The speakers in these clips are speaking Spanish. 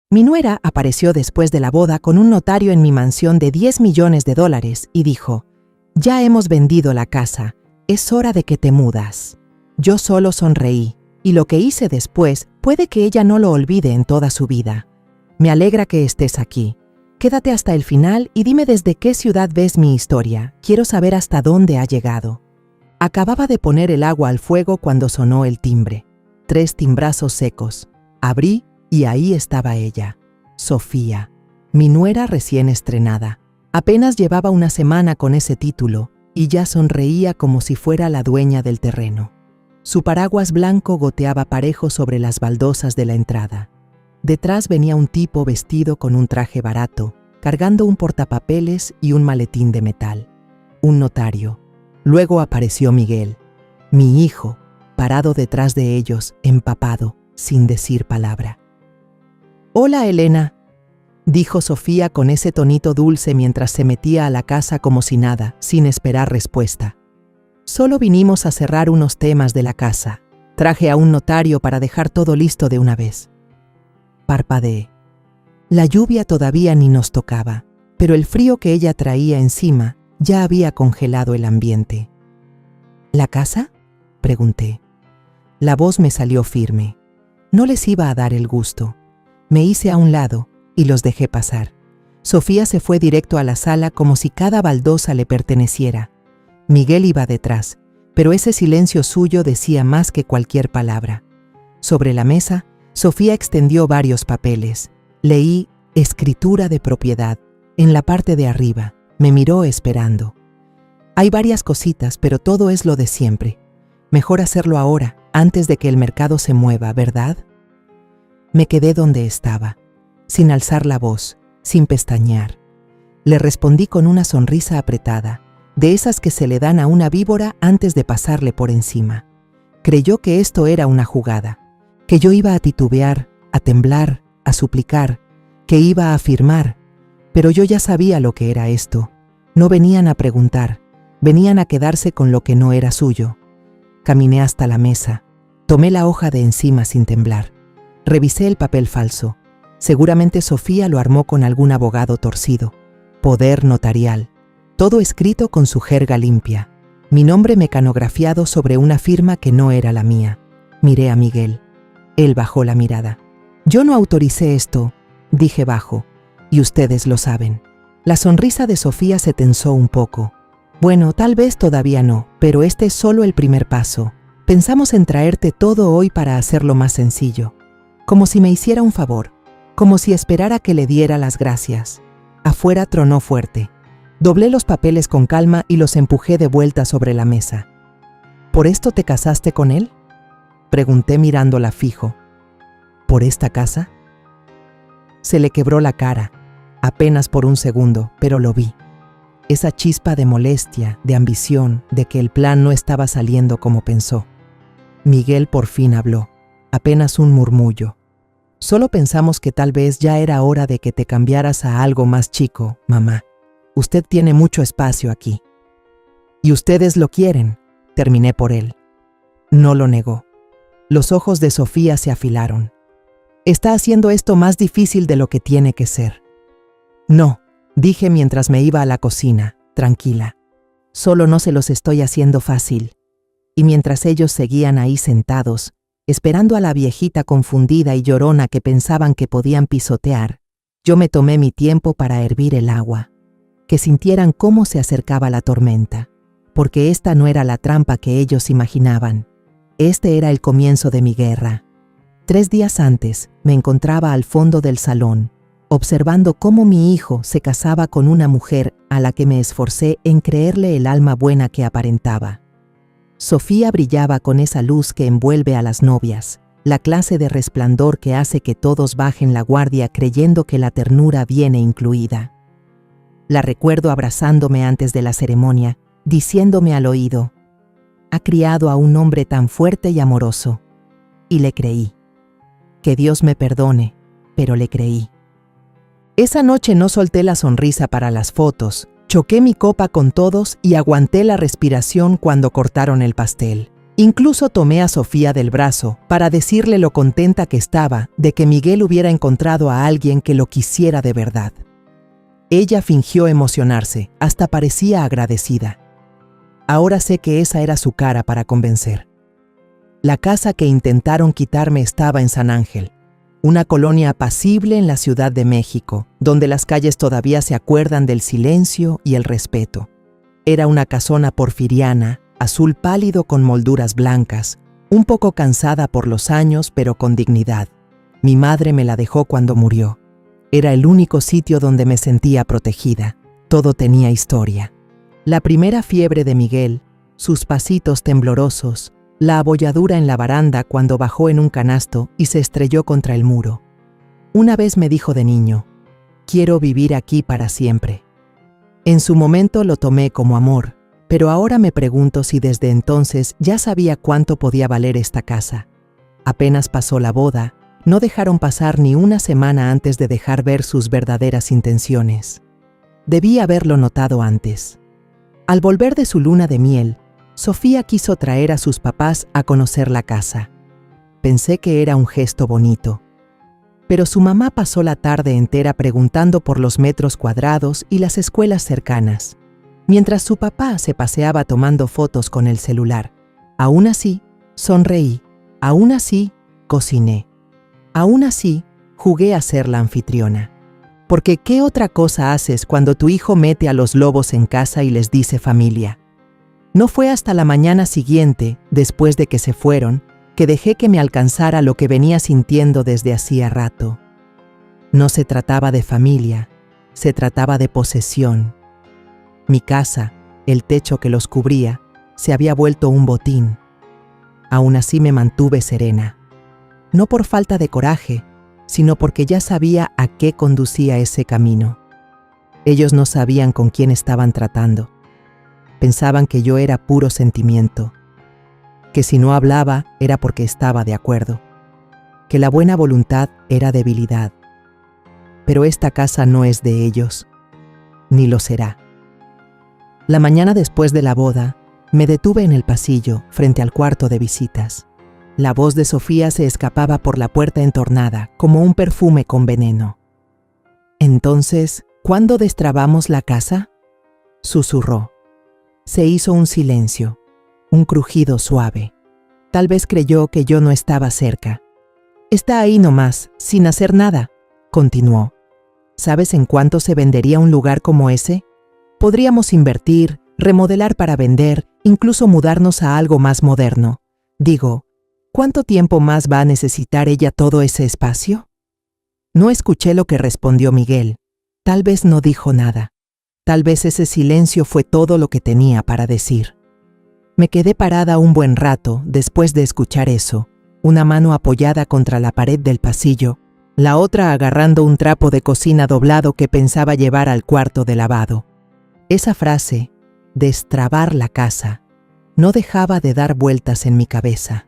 Mi nuera apareció después de la boda con un notario en mi mansión de $10 millones y dijo: «Ya hemos vendido la casa, es hora de que te mudas». Yo solo sonreí, y lo que hice después puede que ella no lo olvide en toda su vida. Me alegra que estés aquí. Quédate hasta el final y dime desde qué ciudad ves mi historia. Quiero saber hasta dónde ha llegado. Acababa de poner el agua al fuego cuando sonó el timbre. 3 timbrazos secos. Abrí y ahí estaba ella, Sofía, mi nuera recién estrenada. Apenas llevaba una semana con ese título y ya sonreía como si fuera la dueña del terreno. Su paraguas blanco goteaba parejo sobre las baldosas de la entrada. Detrás venía un tipo vestido con un traje barato, cargando un portapapeles y un maletín de metal. Un notario. Luego apareció Miguel, mi hijo, parado detrás de ellos, empapado, sin decir palabra. «Hola, Elena», dijo Sofía con ese tonito dulce mientras se metía a la casa como si nada, sin esperar respuesta. «Solo vinimos a cerrar unos temas de la casa. Traje a un notario para dejar todo listo de una vez». Parpadeé. La lluvia todavía ni nos tocaba, pero el frío que ella traía encima ya había congelado el ambiente. «¿La casa?», pregunté. La voz me salió firme. No les iba a dar el gusto. Me hice a un lado y los dejé pasar. Sofía se fue directo a la sala como si cada baldosa le perteneciera. Miguel iba detrás, pero ese silencio suyo decía más que cualquier palabra. Sobre la mesa, Sofía extendió varios papeles. Leí «Escritura de propiedad» en la parte de arriba. Me miró esperando. «Hay varias cositas, pero todo es lo de siempre. Mejor hacerlo ahora, antes de que el mercado se mueva, ¿verdad?». Me quedé donde estaba, sin alzar la voz, sin pestañear. Le respondí con una sonrisa apretada, de esas que se le dan a una víbora antes de pasarle por encima. Creyó que esto era una jugada, que yo iba a titubear, a temblar, a suplicar, que iba a afirmar, pero yo ya sabía lo que era esto. No venían a preguntar, venían a quedarse con lo que no era suyo. Caminé hasta la mesa, tomé la hoja de encima sin temblar. Revisé el papel falso. Seguramente Sofía lo armó con algún abogado torcido. Poder notarial. Todo escrito con su jerga limpia. Mi nombre mecanografiado sobre una firma que no era la mía. Miré a Miguel. Él bajó la mirada. «Yo no autoricé esto», dije bajo, «y ustedes lo saben». La sonrisa de Sofía se tensó un poco. «Bueno, tal vez todavía no, pero este es solo el primer paso. Pensamos en traerte todo hoy para hacerlo más sencillo. Como si me hiciera un favor, como si esperara que le diera las gracias». Afuera tronó fuerte. Doblé los papeles con calma y los empujé de vuelta sobre la mesa. «¿Por esto te casaste con él?», pregunté mirándola fijo. «¿Por esta casa?». Se le quebró la cara, apenas por un segundo, pero lo vi. Esa chispa de molestia, de ambición, de que el plan no estaba saliendo como pensó. Miguel por fin habló, apenas un murmullo. «Solo pensamos que tal vez ya era hora de que te cambiaras a algo más chico, mamá. Usted tiene mucho espacio aquí». «Y ustedes lo quieren», terminé por él. No lo negó. Los ojos de Sofía se afilaron. «Está haciendo esto más difícil de lo que tiene que ser». «No», dije mientras me iba a la cocina, tranquila. «Solo no se los estoy haciendo fácil». Y mientras ellos seguían ahí sentados, esperando a la viejita confundida y llorona que pensaban que podían pisotear, yo me tomé mi tiempo para hervir el agua, que sintieran cómo se acercaba la tormenta, porque esta no era la trampa que ellos imaginaban. Este era el comienzo de mi guerra. 3 días antes me encontraba al fondo del salón, observando cómo mi hijo se casaba con una mujer a la que me esforcé en creerle el alma buena que aparentaba. Sofía brillaba con esa luz que envuelve a las novias, la clase de resplandor que hace que todos bajen la guardia creyendo que la ternura viene incluida. La recuerdo abrazándome antes de la ceremonia, diciéndome al oído: «Ha criado a un hombre tan fuerte y amoroso». Y le creí. Que Dios me perdone, pero le creí. Esa noche no solté la sonrisa para las fotos. Choqué mi copa con todos y aguanté la respiración cuando cortaron el pastel. Incluso tomé a Sofía del brazo para decirle lo contenta que estaba de que Miguel hubiera encontrado a alguien que lo quisiera de verdad. Ella fingió emocionarse, hasta parecía agradecida. Ahora sé que esa era su cara para convencer. La casa que intentaron quitarme estaba en San Ángel, una colonia apacible en la Ciudad de México, donde las calles todavía se acuerdan del silencio y el respeto. Era una casona porfiriana, azul pálido con molduras blancas, un poco cansada por los años, pero con dignidad. Mi madre me la dejó cuando murió. Era el único sitio donde me sentía protegida. Todo tenía historia. La primera fiebre de Miguel, sus pasitos temblorosos, la abolladura en la baranda cuando bajó en un canasto y se estrelló contra el muro. Una vez me dijo de niño, «Quiero vivir aquí para siempre». En su momento lo tomé como amor, pero ahora me pregunto si desde entonces ya sabía cuánto podía valer esta casa. Apenas pasó la boda, no dejaron pasar ni una semana antes de dejar ver sus verdaderas intenciones. Debí haberlo notado antes. Al volver de su luna de miel, Sofía quiso traer a sus papás a conocer la casa. Pensé que era un gesto bonito. Pero su mamá pasó la tarde entera preguntando por los metros cuadrados y las escuelas cercanas, mientras su papá se paseaba tomando fotos con el celular. Aún así, sonreí. Aún así, cociné. Aún así, jugué a ser la anfitriona. Porque ¿qué otra cosa haces cuando tu hijo mete a los lobos en casa y les dice familia? No fue hasta la mañana siguiente, después de que se fueron, que dejé que me alcanzara lo que venía sintiendo desde hacía rato. No se trataba de familia, se trataba de posesión. Mi casa, el techo que los cubría, se había vuelto un botín. Aún así me mantuve serena. No por falta de coraje, sino porque ya sabía a qué conducía ese camino. Ellos no sabían con quién estaban tratando. Pensaban que yo era puro sentimiento, que si no hablaba era porque estaba de acuerdo, que la buena voluntad era debilidad. Pero esta casa no es de ellos, ni lo será. La mañana después de la boda, me detuve en el pasillo, frente al cuarto de visitas. La voz de Sofía se escapaba por la puerta entornada, como un perfume con veneno. Entonces, ¿cuándo destrabamos la casa?, susurró. Se hizo un silencio, un crujido suave. Tal vez creyó que yo no estaba cerca. Está ahí nomás, sin hacer nada, continuó. ¿Sabes en cuánto se vendería un lugar como ese? Podríamos invertir, remodelar para vender, incluso mudarnos a algo más moderno. Digo, ¿cuánto tiempo más va a necesitar ella todo ese espacio? No escuché lo que respondió Miguel. Tal vez no dijo nada. Tal vez ese silencio fue todo lo que tenía para decir. Me quedé parada un buen rato después de escuchar eso, una mano apoyada contra la pared del pasillo, la otra agarrando un trapo de cocina doblado que pensaba llevar al cuarto de lavado. Esa frase, destrabar la casa, no dejaba de dar vueltas en mi cabeza.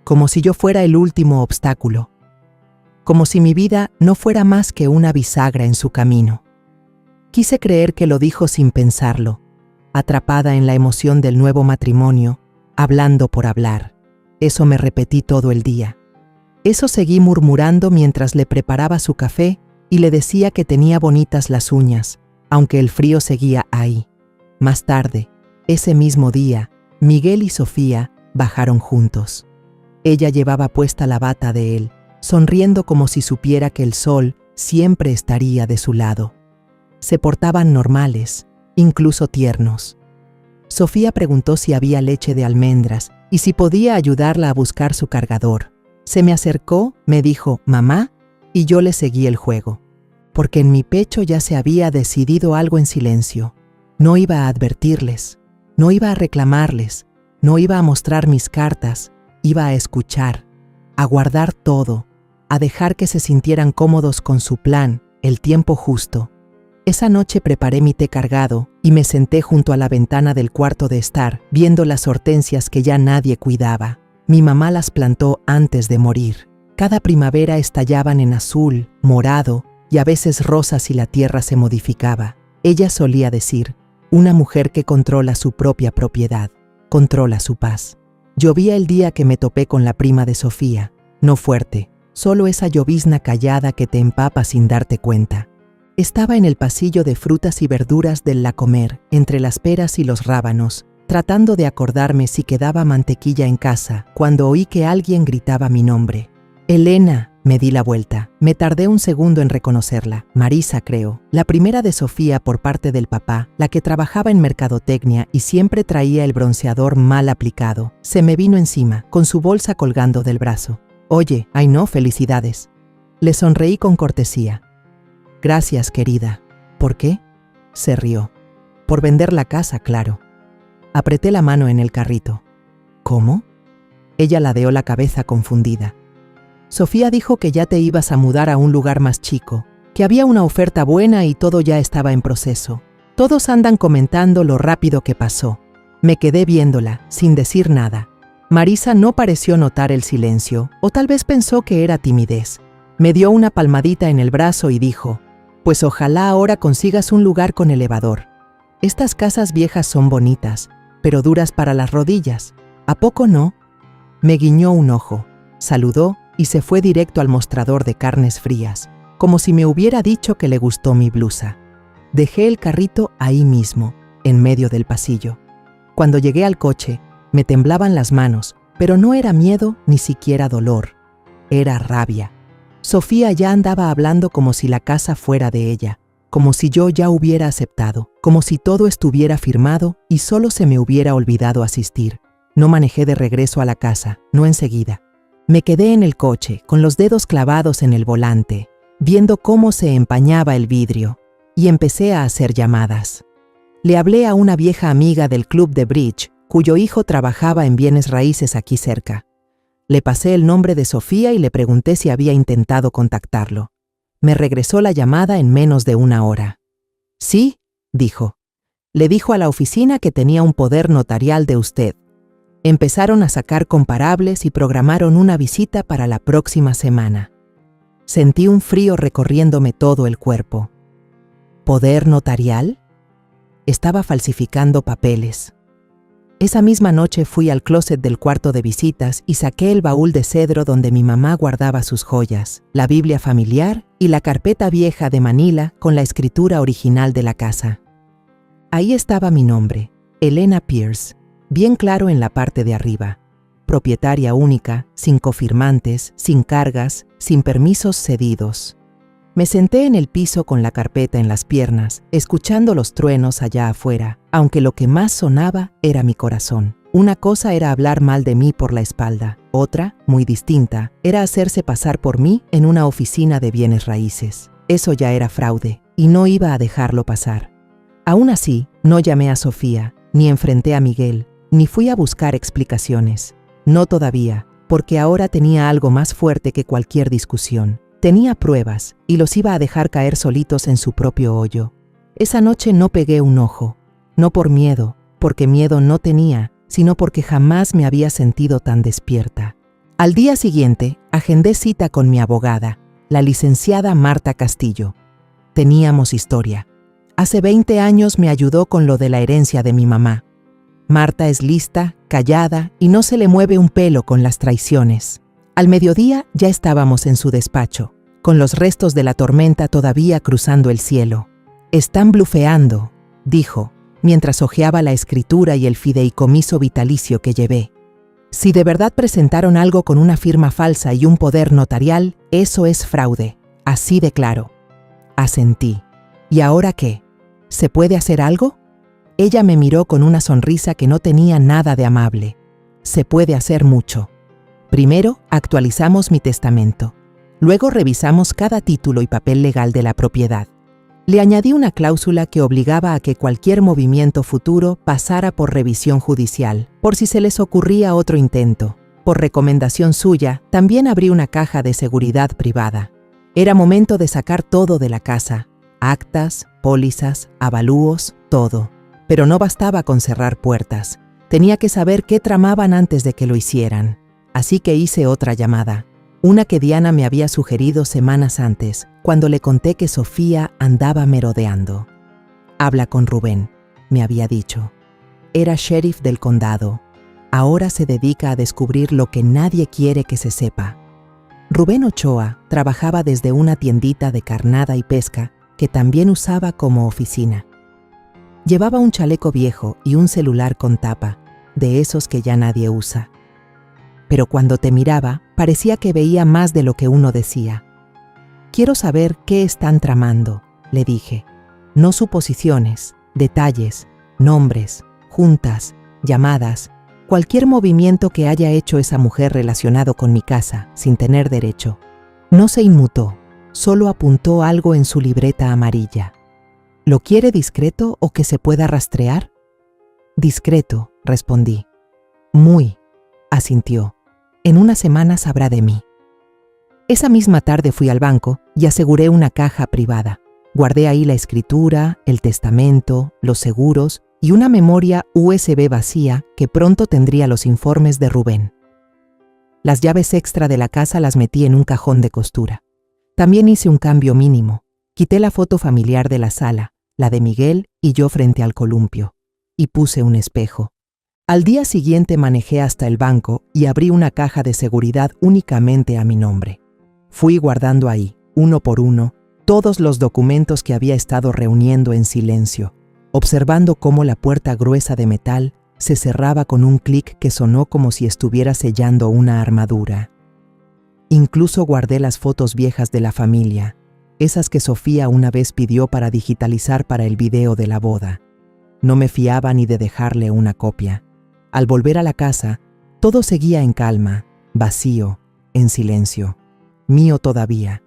Como si yo fuera el último obstáculo. Como si mi vida no fuera más que una bisagra en su camino. Quise creer que lo dijo sin pensarlo, atrapada en la emoción del nuevo matrimonio, hablando por hablar. Eso me repetí todo el día. Eso seguí murmurando mientras le preparaba su café y le decía que tenía bonitas las uñas, aunque el frío seguía ahí. Más tarde, ese mismo día, Miguel y Sofía bajaron juntos. Ella llevaba puesta la bata de él, sonriendo como si supiera que el sol siempre estaría de su lado. Se portaban normales, incluso tiernos. Sofía preguntó si había leche de almendras y si podía ayudarla a buscar su cargador. Se me acercó, me dijo, «Mamá», y yo le seguí el juego. Porque en mi pecho ya se había decidido algo en silencio. No iba a advertirles, no iba a reclamarles, no iba a mostrar mis cartas, iba a escuchar, a guardar todo, a dejar que se sintieran cómodos con su plan, el tiempo justo. Esa noche preparé mi té cargado y me senté junto a la ventana del cuarto de estar, viendo las hortensias que ya nadie cuidaba. Mi mamá las plantó antes de morir. Cada primavera estallaban en azul, morado y a veces rosa si la tierra se modificaba. Ella solía decir, una mujer que controla su propia propiedad, controla su paz. Llovía el día que me topé con la prima de Sofía. No fuerte, solo esa llovizna callada que te empapa sin darte cuenta. Estaba en el pasillo de frutas y verduras del La Comer, entre las peras y los rábanos, tratando de acordarme si quedaba mantequilla en casa, cuando oí que alguien gritaba mi nombre. «Elena», me di la vuelta. Me tardé un segundo en reconocerla. Marisa, creo. La primera de Sofía por parte del papá, la que trabajaba en mercadotecnia y siempre traía el bronceador mal aplicado. Se me vino encima, con su bolsa colgando del brazo. «Oye, ay no, felicidades». Le sonreí con cortesía. «Gracias, querida». «¿Por qué?». Se rió. «Por vender la casa, claro». Apreté la mano en el carrito. «¿Cómo?». Ella ladeó la cabeza confundida. «Sofía dijo que ya te ibas a mudar a un lugar más chico, que había una oferta buena y todo ya estaba en proceso. Todos andan comentando lo rápido que pasó». Me quedé viéndola, sin decir nada. Marisa no pareció notar el silencio, o tal vez pensó que era timidez. Me dio una palmadita en el brazo y dijo: «Pues ojalá ahora consigas un lugar con elevador. Estas casas viejas son bonitas, pero duras para las rodillas. ¿A poco no?». Me guiñó un ojo, saludó y se fue directo al mostrador de carnes frías, como si me hubiera dicho que le gustó mi blusa. Dejé el carrito ahí mismo, en medio del pasillo. Cuando llegué al coche, me temblaban las manos, pero no era miedo ni siquiera dolor. Era rabia. Sofía ya andaba hablando como si la casa fuera de ella, como si yo ya hubiera aceptado, como si todo estuviera firmado y solo se me hubiera olvidado asistir. No manejé de regreso a la casa, no enseguida. Me quedé en el coche, con los dedos clavados en el volante, viendo cómo se empañaba el vidrio, y empecé a hacer llamadas. Le hablé a una vieja amiga del club de bridge, cuyo hijo trabajaba en bienes raíces aquí cerca. Le pasé el nombre de Sofía y le pregunté si había intentado contactarlo. Me regresó la llamada en menos de una hora. «Sí», dijo. «Le dijo a la oficina que tenía un poder notarial de usted. Empezaron a sacar comparables y programaron una visita para la próxima semana». Sentí un frío recorriéndome todo el cuerpo. ¿Poder notarial? Estaba falsificando papeles. Esa misma noche fui al closet del cuarto de visitas y saqué el baúl de cedro donde mi mamá guardaba sus joyas, la Biblia familiar y la carpeta vieja de Manila con la escritura original de la casa. Ahí estaba mi nombre, Elena Pierce, bien claro en la parte de arriba. Propietaria única, sin cofirmantes, sin cargas, sin permisos cedidos. Me senté en el piso con la carpeta en las piernas, escuchando los truenos allá afuera, aunque lo que más sonaba era mi corazón. Una cosa era hablar mal de mí por la espalda, otra, muy distinta, era hacerse pasar por mí en una oficina de bienes raíces. Eso ya era fraude, y no iba a dejarlo pasar. Aún así, no llamé a Sofía, ni enfrenté a Miguel, ni fui a buscar explicaciones. No todavía, porque ahora tenía algo más fuerte que cualquier discusión. Tenía pruebas y los iba a dejar caer solitos en su propio hoyo. Esa noche no pegué un ojo, no por miedo, porque miedo no tenía, sino porque jamás me había sentido tan despierta. Al día siguiente, agendé cita con mi abogada, la licenciada Marta Castillo. Teníamos historia. Hace 20 años me ayudó con lo de la herencia de mi mamá. Marta es lista, callada y no se le mueve un pelo con las traiciones. Al mediodía ya estábamos en su despacho, con los restos de la tormenta todavía cruzando el cielo. «Están blufeando», dijo, mientras hojeaba la escritura y el fideicomiso vitalicio que llevé. «Si de verdad presentaron algo con una firma falsa y un poder notarial, eso es fraude, así de claro». Asentí. «¿Y ahora qué? ¿Se puede hacer algo?». Ella me miró con una sonrisa que no tenía nada de amable. «Se puede hacer mucho. Primero, actualizamos mi testamento. Luego revisamos cada título y papel legal de la propiedad. Le añadí una cláusula que obligaba a que cualquier movimiento futuro pasara por revisión judicial, por si se les ocurría otro intento. Por recomendación suya, también abrí una caja de seguridad privada. Era momento de sacar todo de la casa. Actas, pólizas, avalúos, todo. Pero no bastaba con cerrar puertas. Tenía que saber qué tramaban antes de que lo hicieran. Así que hice otra llamada, una que Diana me había sugerido semanas antes, cuando le conté que Sofía andaba merodeando. «Habla con Rubén», me había dicho. Era sheriff del condado. Ahora se dedica a descubrir lo que nadie quiere que se sepa. Rubén Ochoa trabajaba desde una tiendita de carnada y pesca que también usaba como oficina. Llevaba un chaleco viejo y un celular con tapa, de esos que ya nadie usa. Pero cuando te miraba, parecía que veía más de lo que uno decía. «Quiero saber qué están tramando», le dije. «No suposiciones, detalles, nombres, juntas, llamadas, cualquier movimiento que haya hecho esa mujer relacionado con mi casa, sin tener derecho». No se inmutó, solo apuntó algo en su libreta amarilla. «¿Lo quiere discreto o que se pueda rastrear?» «Discreto», respondí. «Muy», asintió. «En una semana sabrá de mí». Esa misma tarde fui al banco y aseguré una caja privada. Guardé ahí la escritura, el testamento, los seguros y una memoria USB vacía que pronto tendría los informes de Rubén. Las llaves extra de la casa las metí en un cajón de costura. También hice un cambio mínimo. Quité la foto familiar de la sala, la de Miguel y yo frente al columpio, y puse un espejo. Al día siguiente manejé hasta el banco y abrí una caja de seguridad únicamente a mi nombre. Fui guardando ahí, uno por uno, todos los documentos que había estado reuniendo en silencio, observando cómo la puerta gruesa de metal se cerraba con un clic que sonó como si estuviera sellando una armadura. Incluso guardé las fotos viejas de la familia, esas que Sofía una vez pidió para digitalizar para el video de la boda. No me fiaba ni de dejarle una copia. Al volver a la casa, todo seguía en calma, vacío, en silencio, mío todavía,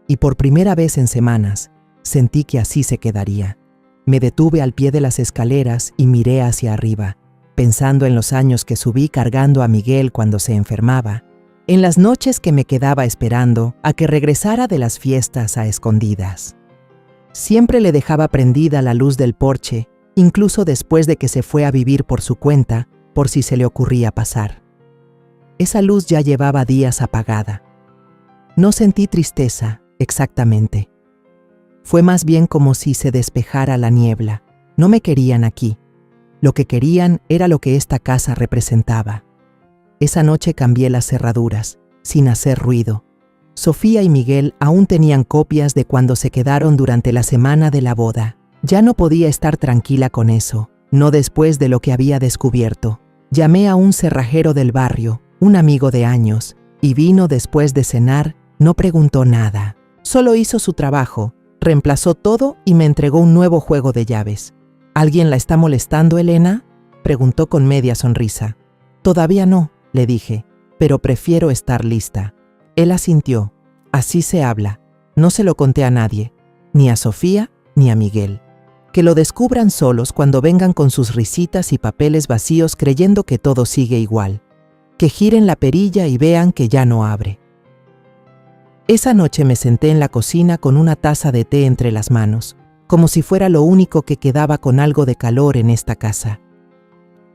y por primera vez en semanas, sentí que así se quedaría. Me detuve al pie de las escaleras y miré hacia arriba, pensando en los años que subí cargando a Miguel cuando se enfermaba, en las noches que me quedaba esperando a que regresara de las fiestas a escondidas. Siempre le dejaba prendida la luz del porche, incluso después de que se fue a vivir por su cuenta, por si se le ocurría pasar. Esa luz ya llevaba días apagada. No sentí tristeza, exactamente. Fue más bien como si se despejara la niebla. No me querían aquí. Lo que querían era lo que esta casa representaba. Esa noche cambié las cerraduras, sin hacer ruido. Sofía y Miguel aún tenían copias de cuando se quedaron durante la semana de la boda. Ya no podía estar tranquila con eso, no después de lo que había descubierto. Llamé a un cerrajero del barrio, un amigo de años, y vino después de cenar, no preguntó nada. Solo hizo su trabajo, reemplazó todo y me entregó un nuevo juego de llaves. ¿Alguien la está molestando, Elena?, preguntó con media sonrisa. Todavía no, le dije, pero prefiero estar lista. Él asintió. Así se habla. No se lo conté a nadie, ni a Sofía ni a Miguel. Que lo descubran solos cuando vengan con sus risitas y papeles vacíos creyendo que todo sigue igual. Que giren la perilla y vean que ya no abre. Esa noche me senté en la cocina con una taza de té entre las manos, como si fuera lo único que quedaba con algo de calor en esta casa.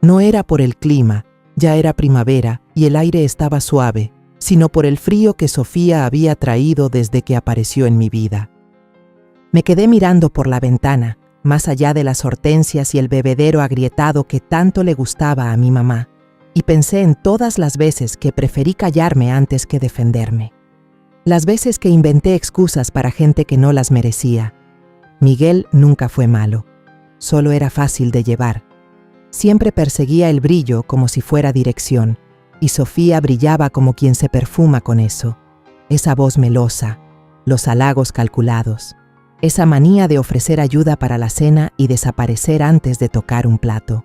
No era por el clima, ya era primavera y el aire estaba suave, sino por el frío que Sofía había traído desde que apareció en mi vida. Me quedé mirando por la ventana, más allá de las hortensias y el bebedero agrietado que tanto le gustaba a mi mamá, y pensé en todas las veces que preferí callarme antes que defenderme. Las veces que inventé excusas para gente que no las merecía. Miguel nunca fue malo, solo era fácil de llevar. Siempre perseguía el brillo como si fuera dirección, y Sofía brillaba como quien se perfuma con eso. Esa voz melosa, los halagos calculados, esa manía de ofrecer ayuda para la cena y desaparecer antes de tocar un plato.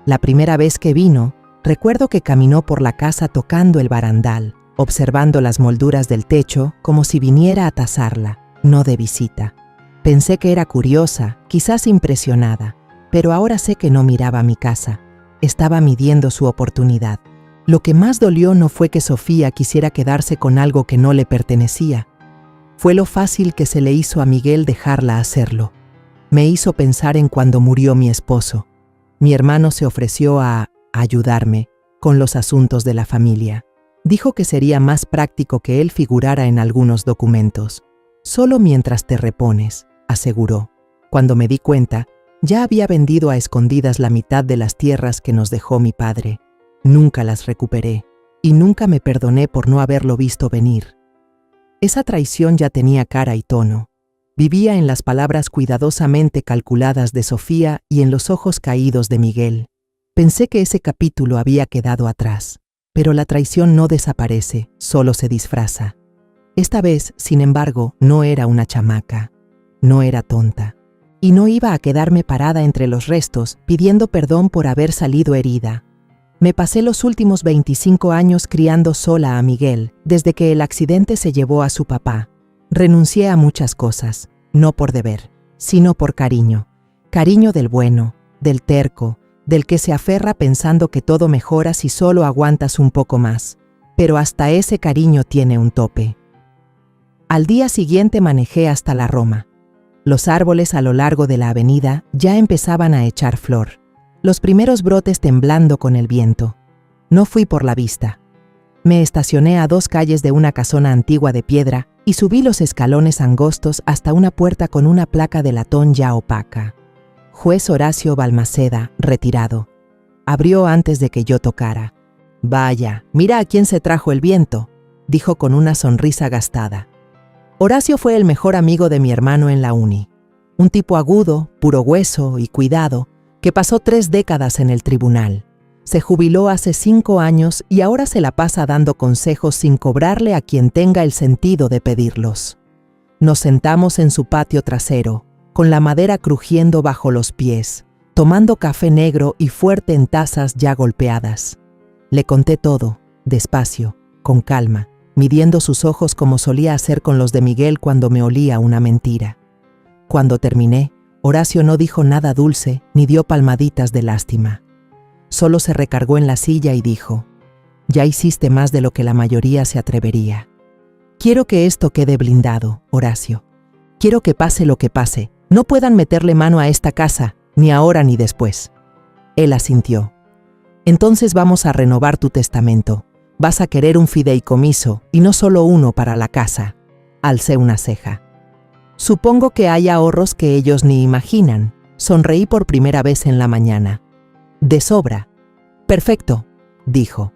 La primera vez que vino, recuerdo que caminó por la casa tocando el barandal, observando las molduras del techo como si viniera a tasarla, no de visita. Pensé que era curiosa, quizás impresionada, pero ahora sé que no miraba mi casa. Estaba midiendo su oportunidad. Lo que más dolió no fue que Sofía quisiera quedarse con algo que no le pertenecía. Fue lo fácil que se le hizo a Miguel dejarla hacerlo. Me hizo pensar en cuando murió mi esposo. Mi hermano se ofreció a ayudarme con los asuntos de la familia. Dijo que sería más práctico que él figurara en algunos documentos. Solo mientras te repones, aseguró. Cuando me di cuenta, ya había vendido a escondidas la mitad de las tierras que nos dejó mi padre. Nunca las recuperé, y nunca me perdoné por no haberlo visto venir. Esa traición ya tenía cara y tono. Vivía en las palabras cuidadosamente calculadas de Sofía y en los ojos caídos de Miguel. Pensé que ese capítulo había quedado atrás, pero la traición no desaparece, solo se disfraza. Esta vez, sin embargo, no era una chamaca, no era tonta, y no iba a quedarme parada entre los restos pidiendo perdón por haber salido herida. Me pasé los últimos 25 años criando sola a Miguel, desde que el accidente se llevó a su papá. Renuncié a muchas cosas, no por deber, sino por cariño. Cariño del bueno, del terco, del que se aferra pensando que todo mejora si solo aguantas un poco más. Pero hasta ese cariño tiene un tope. Al día siguiente manejé hasta la Roma. Los árboles a lo largo de la avenida ya empezaban a echar flor, los primeros brotes temblando con el viento. No fui por la vista. Me estacioné a 2 calles de una casona antigua de piedra y subí los escalones angostos hasta una puerta con una placa de latón ya opaca. Juez Horacio Balmaceda, retirado. Abrió antes de que yo tocara. «Vaya, mira a quién se trajo el viento», dijo con una sonrisa gastada. Horacio fue el mejor amigo de mi hermano en la uni. Un tipo agudo, puro hueso y cuidado, que pasó 3 décadas en el tribunal. Se jubiló hace 5 años y ahora se la pasa dando consejos sin cobrarle a quien tenga el sentido de pedirlos. Nos sentamos en su patio trasero, con la madera crujiendo bajo los pies, tomando café negro y fuerte en tazas ya golpeadas. Le conté todo, despacio, con calma, midiendo sus ojos como solía hacer con los de Miguel cuando me olía una mentira. Cuando terminé, Horacio no dijo nada dulce ni dio palmaditas de lástima. Solo se recargó en la silla y dijo: «Ya hiciste más de lo que la mayoría se atrevería. Quiero que esto quede blindado, Horacio. Quiero que pase lo que pase, no puedan meterle mano a esta casa, ni ahora ni después». Él asintió. «Entonces vamos a renovar tu testamento. Vas a querer un fideicomiso, y no solo uno para la casa». Alcé una ceja. «Supongo que hay ahorros que ellos ni imaginan». Sonreí por primera vez en la mañana. «De sobra». «Perfecto», dijo.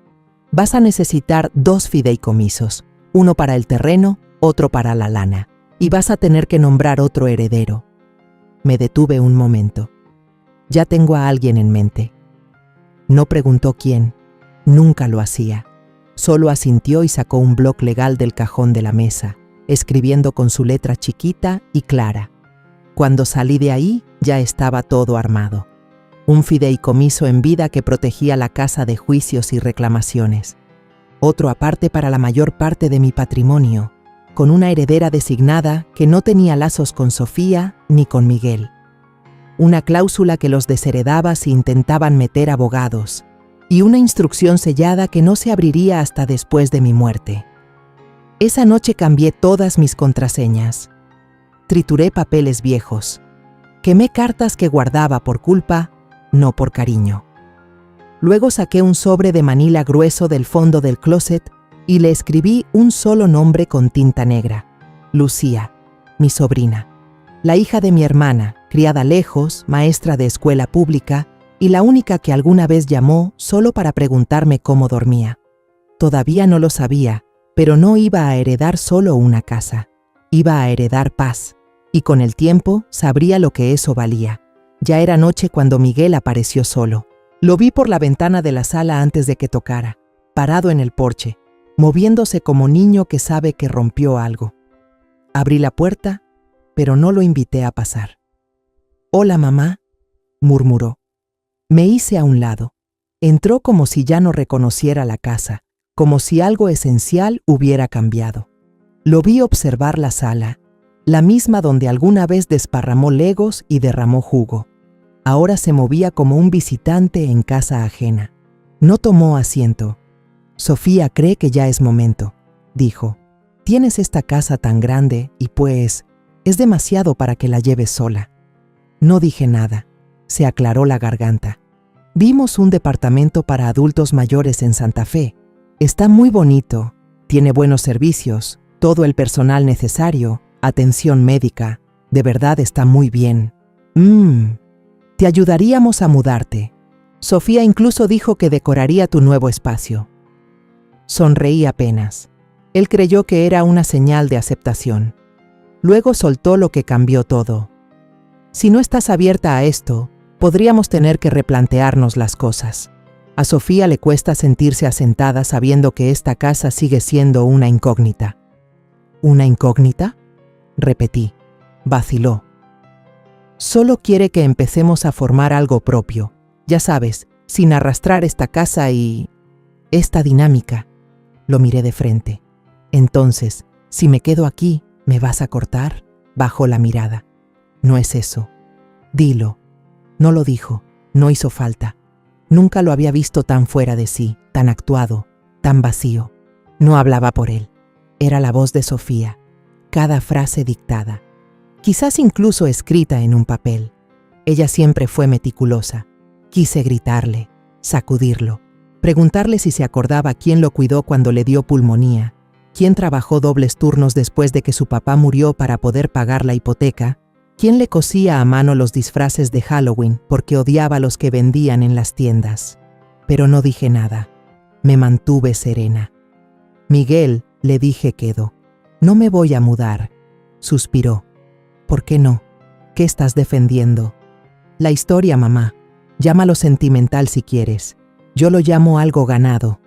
«Vas a necesitar 2 fideicomisos, uno para el terreno, otro para la lana, y vas a tener que nombrar otro heredero». Me detuve un momento. Ya tengo a alguien en mente. No preguntó quién, nunca lo hacía. Solo asintió y sacó un bloc legal del cajón de la mesa, escribiendo con su letra chiquita y clara. Cuando salí de ahí, ya estaba todo armado. Un fideicomiso en vida que protegía la casa de juicios y reclamaciones. Otro aparte para la mayor parte de mi patrimonio, con una heredera designada que no tenía lazos con Sofía ni con Miguel. Una cláusula que los desheredaba si intentaban meter abogados, y una instrucción sellada que no se abriría hasta después de mi muerte. Esa noche cambié todas mis contraseñas. Trituré papeles viejos. Quemé cartas que guardaba por culpa, no por cariño. Luego saqué un sobre de manila grueso del fondo del closet y le escribí un solo nombre con tinta negra: Lucía, mi sobrina, la hija de mi hermana, criada lejos, maestra de escuela pública, y la única que alguna vez llamó solo para preguntarme cómo dormía. Todavía no lo sabía, pero no iba a heredar solo una casa. Iba a heredar paz, y con el tiempo sabría lo que eso valía. Ya era noche cuando Miguel apareció solo. Lo vi por la ventana de la sala antes de que tocara, parado en el porche, moviéndose como niño que sabe que rompió algo. Abrí la puerta, pero no lo invité a pasar. «Hola, mamá», murmuró. Me hice a un lado. Entró como si ya no reconociera la casa, como si algo esencial hubiera cambiado. Lo vi observar la sala, la misma donde alguna vez desparramó legos y derramó jugo. Ahora se movía como un visitante en casa ajena. No tomó asiento. «Sofía cree que ya es momento», dijo. «Tienes esta casa tan grande y pues, es demasiado para que la lleves sola». No dije nada. Se aclaró la garganta. «Vimos un departamento para adultos mayores en Santa Fe. Está muy bonito, tiene buenos servicios, todo el personal necesario, atención médica. De verdad está muy bien. Te ayudaríamos a mudarte. Sofía incluso dijo que decoraría tu nuevo espacio. Sonreí apenas. Él creyó que era una señal de aceptación. Luego soltó lo que cambió todo. Si no estás abierta a esto, podríamos tener que replantearnos las cosas. A Sofía le cuesta sentirse asentada sabiendo que esta casa sigue siendo una incógnita. ¿Una incógnita?, repetí. Vaciló. Solo quiere que empecemos a formar algo propio, ya sabes, sin arrastrar esta casa y esta dinámica. Lo miré de frente. Entonces, si me quedo aquí, ¿me vas a cortar? Bajó la mirada. No es eso. Dilo. No lo dijo, no hizo falta. Nunca lo había visto tan fuera de sí, tan actuado, tan vacío. No hablaba por él. Era la voz de Sofía, cada frase dictada. Quizás incluso escrita en un papel. Ella siempre fue meticulosa. Quise gritarle, sacudirlo, preguntarle si se acordaba quién lo cuidó cuando le dio pulmonía, quién trabajó dobles turnos después de que su papá murió para poder pagar la hipoteca, quién le cosía a mano los disfraces de Halloween porque odiaba a los que vendían en las tiendas. Pero no dije nada. Me mantuve serena. Miguel, le dije quedo. No me voy a mudar. Suspiró. ¿Por qué no? ¿Qué estás defendiendo? La historia, mamá. Llámalo sentimental si quieres. Yo lo llamo algo ganado.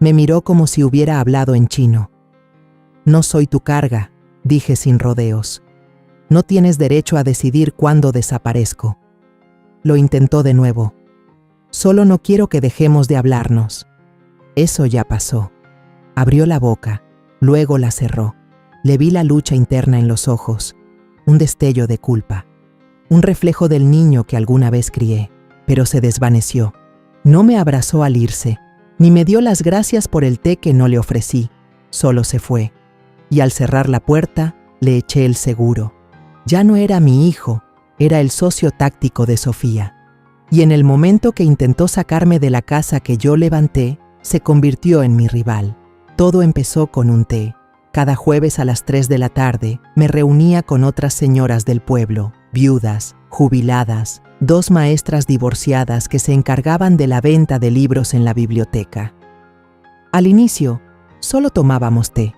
Me miró como si hubiera hablado en chino. No soy tu carga, dije sin rodeos. No tienes derecho a decidir cuándo desaparezco. Lo intentó de nuevo. Solo no quiero que dejemos de hablarnos. Eso ya pasó. Abrió la boca, luego la cerró. Le vi la lucha interna en los ojos, un destello de culpa, un reflejo del niño que alguna vez crié, pero se desvaneció. No me abrazó al irse, ni me dio las gracias por el té que no le ofrecí. Solo se fue. Y al cerrar la puerta, le eché el seguro. Ya no era mi hijo, era el socio táctico de Sofía. Y en el momento que intentó sacarme de la casa que yo levanté, se convirtió en mi rival. Todo empezó con un té. Cada jueves a las 3 de la tarde me reunía con otras señoras del pueblo, viudas, jubiladas, 2 maestras divorciadas que se encargaban de la venta de libros en la biblioteca. Al inicio, solo tomábamos té.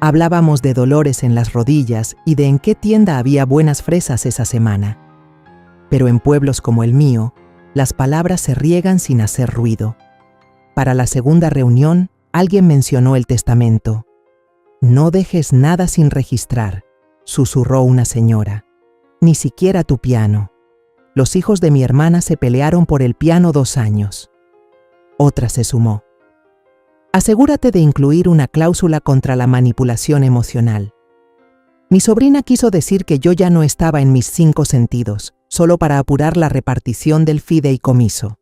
Hablábamos de dolores en las rodillas y de en qué tienda había buenas fresas esa semana. Pero en pueblos como el mío, las palabras se riegan sin hacer ruido. Para la segunda reunión, alguien mencionó el testamento. No dejes nada sin registrar, susurró una señora. Ni siquiera tu piano. Los hijos de mi hermana se pelearon por el piano 2 años. Otra se sumó. Asegúrate de incluir una cláusula contra la manipulación emocional. Mi sobrina quiso decir que yo ya no estaba en mis 5 sentidos, solo para apurar la repartición del fideicomiso.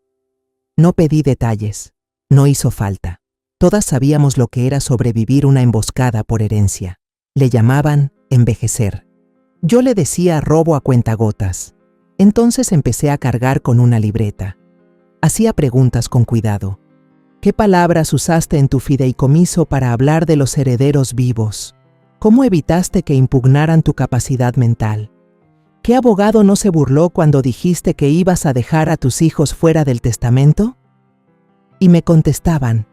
No pedí detalles. No hizo falta. Todas sabíamos lo que era sobrevivir una emboscada por herencia. Le llamaban envejecer. Yo le decía robo a cuentagotas. Entonces empecé a cargar con una libreta. Hacía preguntas con cuidado. ¿Qué palabras usaste en tu fideicomiso para hablar de los herederos vivos? ¿Cómo evitaste que impugnaran tu capacidad mental? ¿Qué abogado no se burló cuando dijiste que ibas a dejar a tus hijos fuera del testamento? Y me contestaban.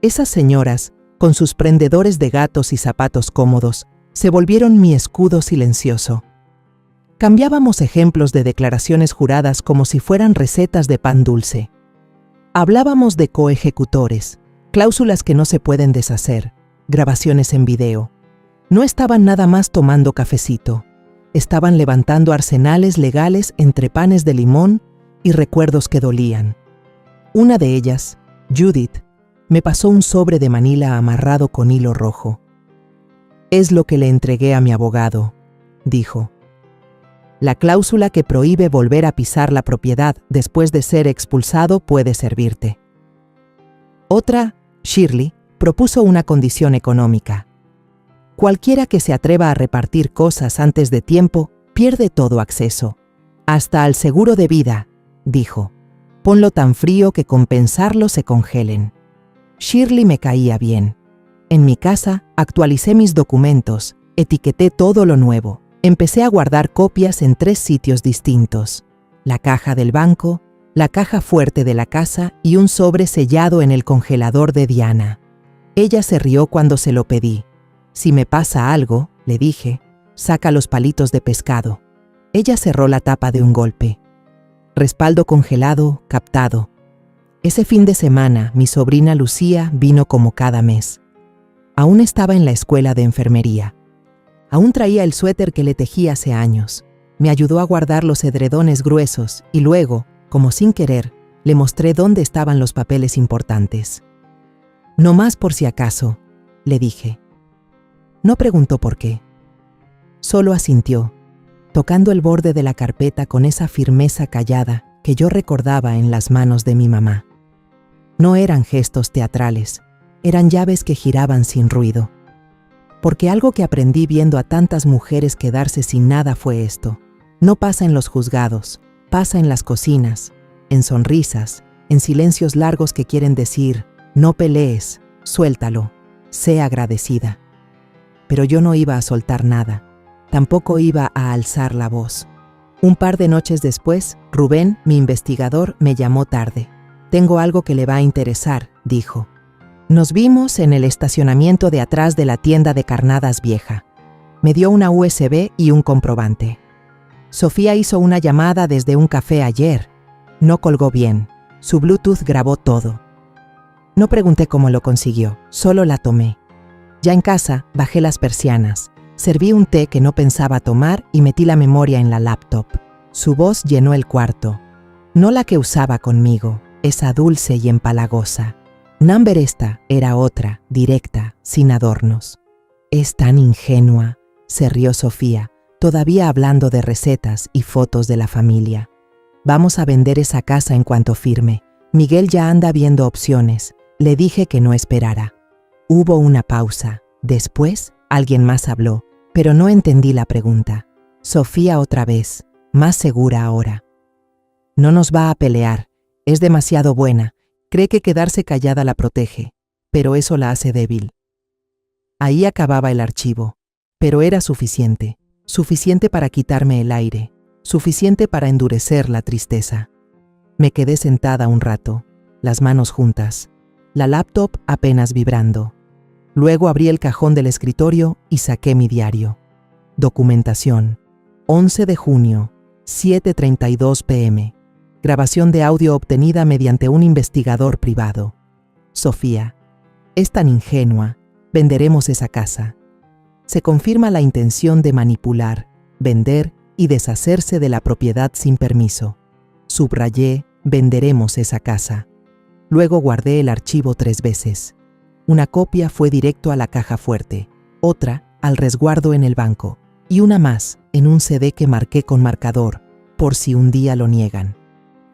Esas señoras, con sus prendedores de gatos y zapatos cómodos, se volvieron mi escudo silencioso. Cambiábamos ejemplos de declaraciones juradas como si fueran recetas de pan dulce. Hablábamos de coejecutores, cláusulas que no se pueden deshacer, grabaciones en video. No estaban nada más tomando cafecito. Estaban levantando arsenales legales entre panes de limón y recuerdos que dolían. Una de ellas, Judith, me pasó un sobre de manila amarrado con hilo rojo. Es lo que le entregué a mi abogado, dijo. La cláusula que prohíbe volver a pisar la propiedad después de ser expulsado puede servirte. Otra, Shirley, propuso una condición económica. Cualquiera que se atreva a repartir cosas antes de tiempo pierde todo acceso. Hasta al seguro de vida, dijo. Ponlo tan frío que con pensarlo se congelen. Shirley me caía bien. En mi casa actualicé mis documentos, etiqueté todo lo nuevo. Empecé a guardar copias en 3 sitios distintos: la caja del banco, la caja fuerte de la casa y un sobre sellado en el congelador de Diana. Ella se rió cuando se lo pedí. Si me pasa algo, le dije, saca los palitos de pescado. Ella cerró la tapa de un golpe. Respaldo congelado, captado. Ese fin de semana, mi sobrina Lucía vino como cada mes. Aún estaba en la escuela de enfermería. Aún traía el suéter que le tejí hace años. Me ayudó a guardar los edredones gruesos y luego, como sin querer, le mostré dónde estaban los papeles importantes. No más por si acaso, le dije. No preguntó por qué. Solo asintió, tocando el borde de la carpeta con esa firmeza callada que yo recordaba en las manos de mi mamá. No eran gestos teatrales, eran llaves que giraban sin ruido. Porque algo que aprendí viendo a tantas mujeres quedarse sin nada fue esto. No pasa en los juzgados, pasa en las cocinas, en sonrisas, en silencios largos que quieren decir, no pelees, suéltalo, sé agradecida. Pero yo no iba a soltar nada. Tampoco iba a alzar la voz. Un par de noches después, Rubén, mi investigador, me llamó tarde. Tengo algo que le va a interesar, dijo. Nos vimos en el estacionamiento de atrás de la tienda de carnadas vieja. Me dio una USB y un comprobante. Sofía hizo una llamada desde un café ayer. No colgó bien. Su Bluetooth grabó todo. No pregunté cómo lo consiguió, solo la tomé. Ya en casa, bajé las persianas. Serví un té que no pensaba tomar y metí la memoria en la laptop. Su voz llenó el cuarto. No la que usaba conmigo, esa dulce y empalagosa. Number esta era otra, directa, sin adornos. Es tan ingenua, se rió Sofía, todavía hablando de recetas y fotos de la familia. Vamos a vender esa casa en cuanto firme. Miguel ya anda viendo opciones. Le dije que no esperara. Hubo una pausa. Después, alguien más habló, pero no entendí la pregunta. Sofía otra vez, más segura ahora. No nos va a pelear. Es demasiado buena. Cree que quedarse callada la protege, pero eso la hace débil. Ahí acababa el archivo, pero era suficiente. Suficiente para quitarme el aire. Suficiente para endurecer la tristeza. Me quedé sentada un rato, las manos juntas, la laptop apenas vibrando. Luego abrí el cajón del escritorio y saqué mi diario. Documentación. 11 de junio, 7:32 p.m. Grabación de audio obtenida mediante un investigador privado. Sofía. Es tan ingenua. Venderemos esa casa. Se confirma la intención de manipular, vender y deshacerse de la propiedad sin permiso. Subrayé, venderemos esa casa. Luego guardé el archivo 3 veces. Una copia fue directo a la caja fuerte, otra al resguardo en el banco y una más en un CD que marqué con marcador, por si un día lo niegan.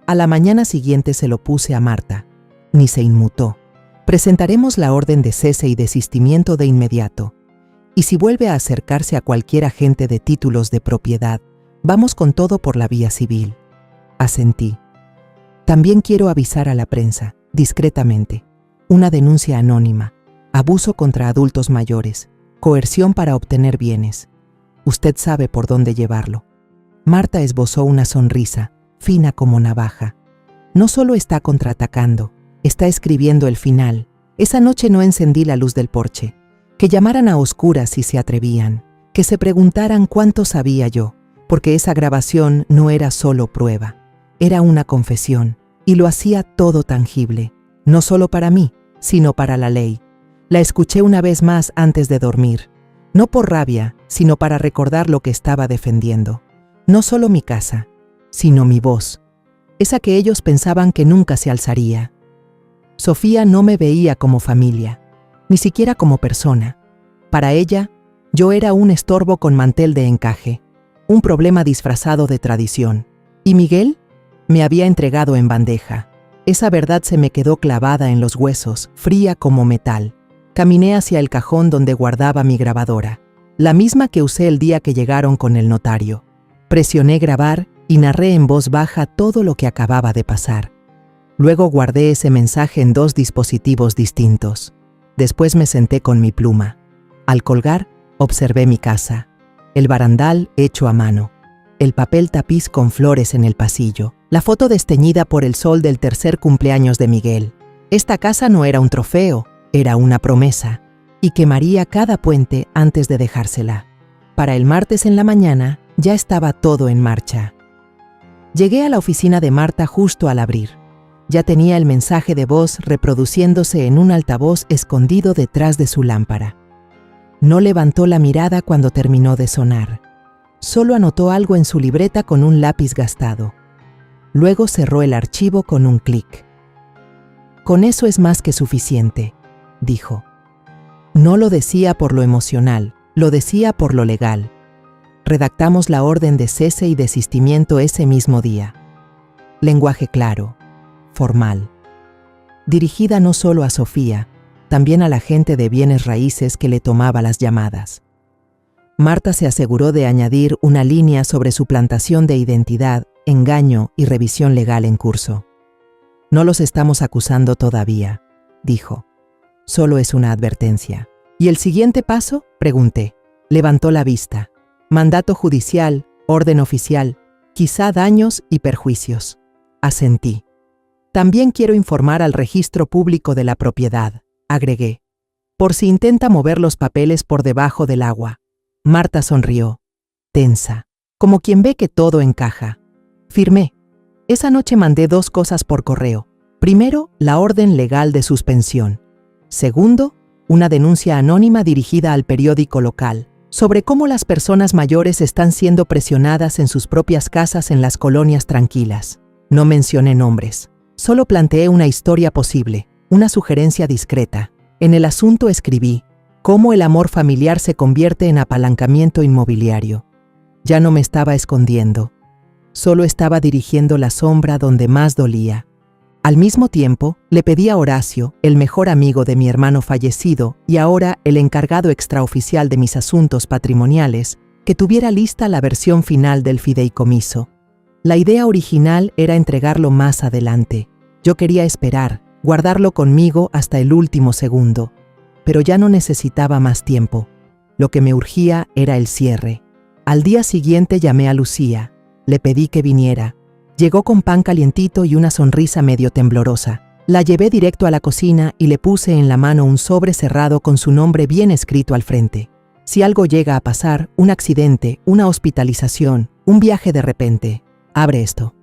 A la mañana siguiente se lo puse a Marta. Ni se inmutó. Presentaremos la orden de cese y desistimiento de inmediato. Y si vuelve a acercarse a cualquier agente de títulos de propiedad, vamos con todo por la vía civil. Asentí. También quiero avisar a la prensa, discretamente. Una denuncia anónima, abuso contra adultos mayores, coerción para obtener bienes. Usted sabe por dónde llevarlo. Marta esbozó una sonrisa, fina como navaja. No solo está contraatacando, está escribiendo el final. Esa noche no encendí la luz del porche. Que llamaran a oscuras si se atrevían, que se preguntaran cuánto sabía yo, porque esa grabación no era solo prueba, era una confesión, y lo hacía todo tangible, no solo para mí, sino para la ley. La escuché una vez más antes de dormir, no por rabia, sino para recordar lo que estaba defendiendo. No solo mi casa, sino mi voz, esa que ellos pensaban que nunca se alzaría. Sofía no me veía como familia, ni siquiera como persona. Para ella, yo era un estorbo con mantel de encaje, un problema disfrazado de tradición. ¿Y Miguel? Me había entregado en bandeja. Esa verdad se me quedó clavada en los huesos, fría como metal. Caminé hacia el cajón donde guardaba mi grabadora, la misma que usé el día que llegaron con el notario. Presioné grabar y narré en voz baja todo lo que acababa de pasar. Luego guardé ese mensaje en 2 dispositivos distintos. Después me senté con mi pluma. Al colgar, observé mi casa. El barandal hecho a mano. El papel tapiz con flores en el pasillo. La foto desteñida por el sol del tercer cumpleaños de Miguel. Esta casa no era un trofeo, era una promesa, y quemaría cada puente antes de dejársela. Para el martes en la mañana ya estaba todo en marcha. Llegué a la oficina de Marta justo al abrir. Ya tenía el mensaje de voz reproduciéndose en un altavoz escondido detrás de su lámpara. No levantó la mirada cuando terminó de sonar. Solo anotó algo en su libreta con un lápiz gastado. Luego cerró el archivo con un clic. «Con eso es más que suficiente», dijo. No lo decía por lo emocional, lo decía por lo legal. Redactamos la orden de cese y desistimiento ese mismo día. Lenguaje claro, formal. Dirigida no solo a Sofía, también a la gente de bienes raíces que le tomaba las llamadas. Marta se aseguró de añadir una línea sobre suplantación de identidad, engaño y revisión legal en curso. «No los estamos acusando todavía», dijo. «Solo es una advertencia». «¿Y el siguiente paso?», pregunté. Levantó la vista. «Mandato judicial, orden oficial, quizá daños y perjuicios». Asentí. «También quiero informar al registro público de la propiedad», agregué, «por si intenta mover los papeles por debajo del agua». Marta sonrió, tensa, como quien ve que todo encaja. Firmé. Esa noche mandé 2 cosas por correo. Primero, la orden legal de suspensión. Segundo, una denuncia anónima dirigida al periódico local sobre cómo las personas mayores están siendo presionadas en sus propias casas en las colonias tranquilas. No mencioné nombres. Solo planteé una historia posible, una sugerencia discreta. En el asunto escribí cómo el amor familiar se convierte en apalancamiento inmobiliario. Ya no me estaba escondiendo. Solo estaba dirigiendo la sombra donde más dolía. Al mismo tiempo, le pedí a Horacio, el mejor amigo de mi hermano fallecido y ahora el encargado extraoficial de mis asuntos patrimoniales, que tuviera lista la versión final del fideicomiso. La idea original era entregarlo más adelante. Yo quería esperar, guardarlo conmigo hasta el último segundo. Pero ya no necesitaba más tiempo. Lo que me urgía era el cierre. Al día siguiente llamé a Lucía. Le pedí que viniera. Llegó con pan calientito y una sonrisa medio temblorosa. La llevé directo a la cocina y le puse en la mano un sobre cerrado con su nombre bien escrito al frente. Si algo llega a pasar, un accidente, una hospitalización, un viaje de repente, abre esto.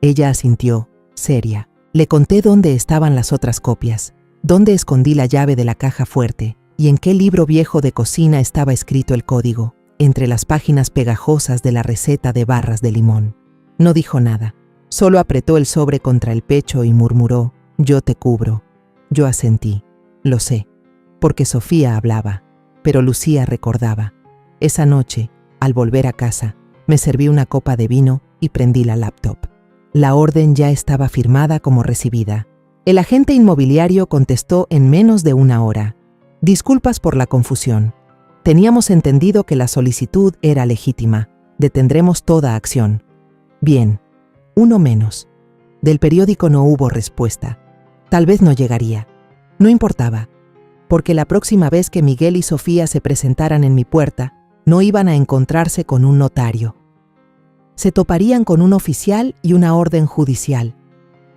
Ella asintió, seria. Le conté dónde estaban las otras copias, dónde escondí la llave de la caja fuerte y en qué libro viejo de cocina estaba escrito el código, entre las páginas pegajosas de la receta de barras de limón. No dijo nada, solo apretó el sobre contra el pecho y murmuró, «Yo te cubro». Yo asentí, lo sé, porque Sofía hablaba, pero Lucía recordaba. Esa noche, al volver a casa, me serví una copa de vino y prendí la laptop. La orden ya estaba firmada como recibida. El agente inmobiliario contestó en menos de 1 hora. «Disculpas por la confusión. Teníamos entendido que la solicitud era legítima. Detendremos toda acción». Bien, uno menos. Del periódico no hubo respuesta. Tal vez no llegaría. No importaba, porque la próxima vez que Miguel y Sofía se presentaran en mi puerta, no iban a encontrarse con un notario. Se toparían con un oficial y una orden judicial,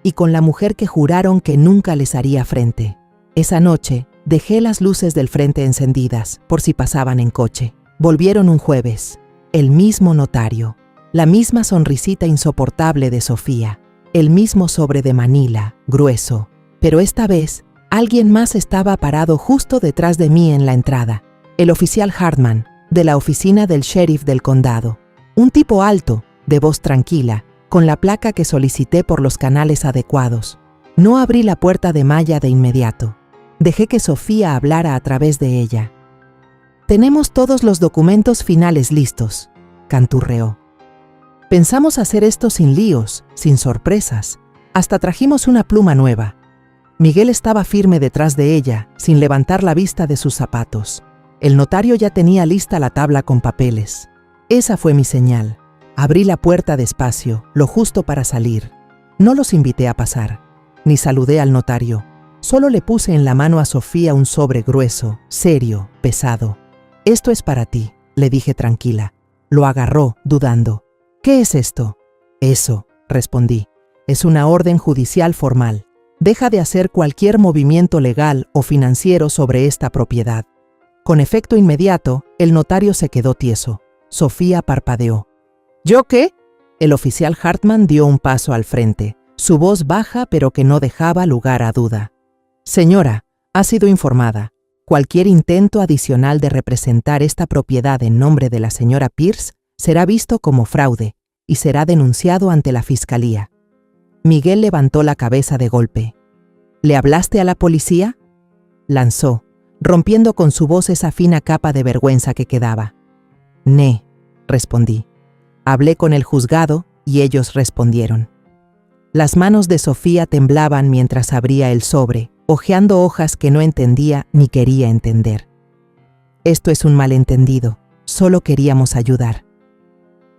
y con la mujer que juraron que nunca les haría frente. Esa noche, dejé las luces del frente encendidas, por si pasaban en coche. Volvieron un jueves. El mismo notario. La misma sonrisita insoportable de Sofía. El mismo sobre de Manila, grueso. Pero esta vez, alguien más estaba parado justo detrás de mí en la entrada. El oficial Hartman, de la oficina del sheriff del condado. Un tipo alto, de voz tranquila, con la placa que solicité por los canales adecuados. No abrí la puerta de malla de inmediato. Dejé que Sofía hablara a través de ella. «Tenemos todos los documentos finales listos», canturreó. «Pensamos hacer esto sin líos, sin sorpresas. Hasta trajimos una pluma nueva». Miguel estaba firme detrás de ella, sin levantar la vista de sus zapatos. El notario ya tenía lista la tabla con papeles. Esa fue mi señal. Abrí la puerta despacio, lo justo para salir. No los invité a pasar, ni saludé al notario. Solo le puse en la mano a Sofía un sobre grueso, serio, pesado. «Esto es para ti», le dije tranquila. Lo agarró, dudando. «¿Qué es esto?» «Eso», respondí. Es una orden judicial formal. Deja de hacer cualquier movimiento legal o financiero sobre esta propiedad. Con efecto inmediato, el notario se quedó tieso. Sofía parpadeó. ¿Yo qué? El oficial Hartman dio un paso al frente, su voz baja pero que no dejaba lugar a duda. Señora, ha sido informada. Cualquier intento adicional de representar esta propiedad en nombre de la señora Pierce será visto como fraude y será denunciado ante la fiscalía. Miguel levantó la cabeza de golpe. ¿Le hablaste a la policía? Lanzó, rompiendo con su voz esa fina capa de vergüenza que quedaba. «Ne», respondí. Hablé con el juzgado y ellos respondieron. Las manos de Sofía temblaban mientras abría el sobre, hojeando hojas que no entendía ni quería entender. Esto es un malentendido, solo queríamos ayudar.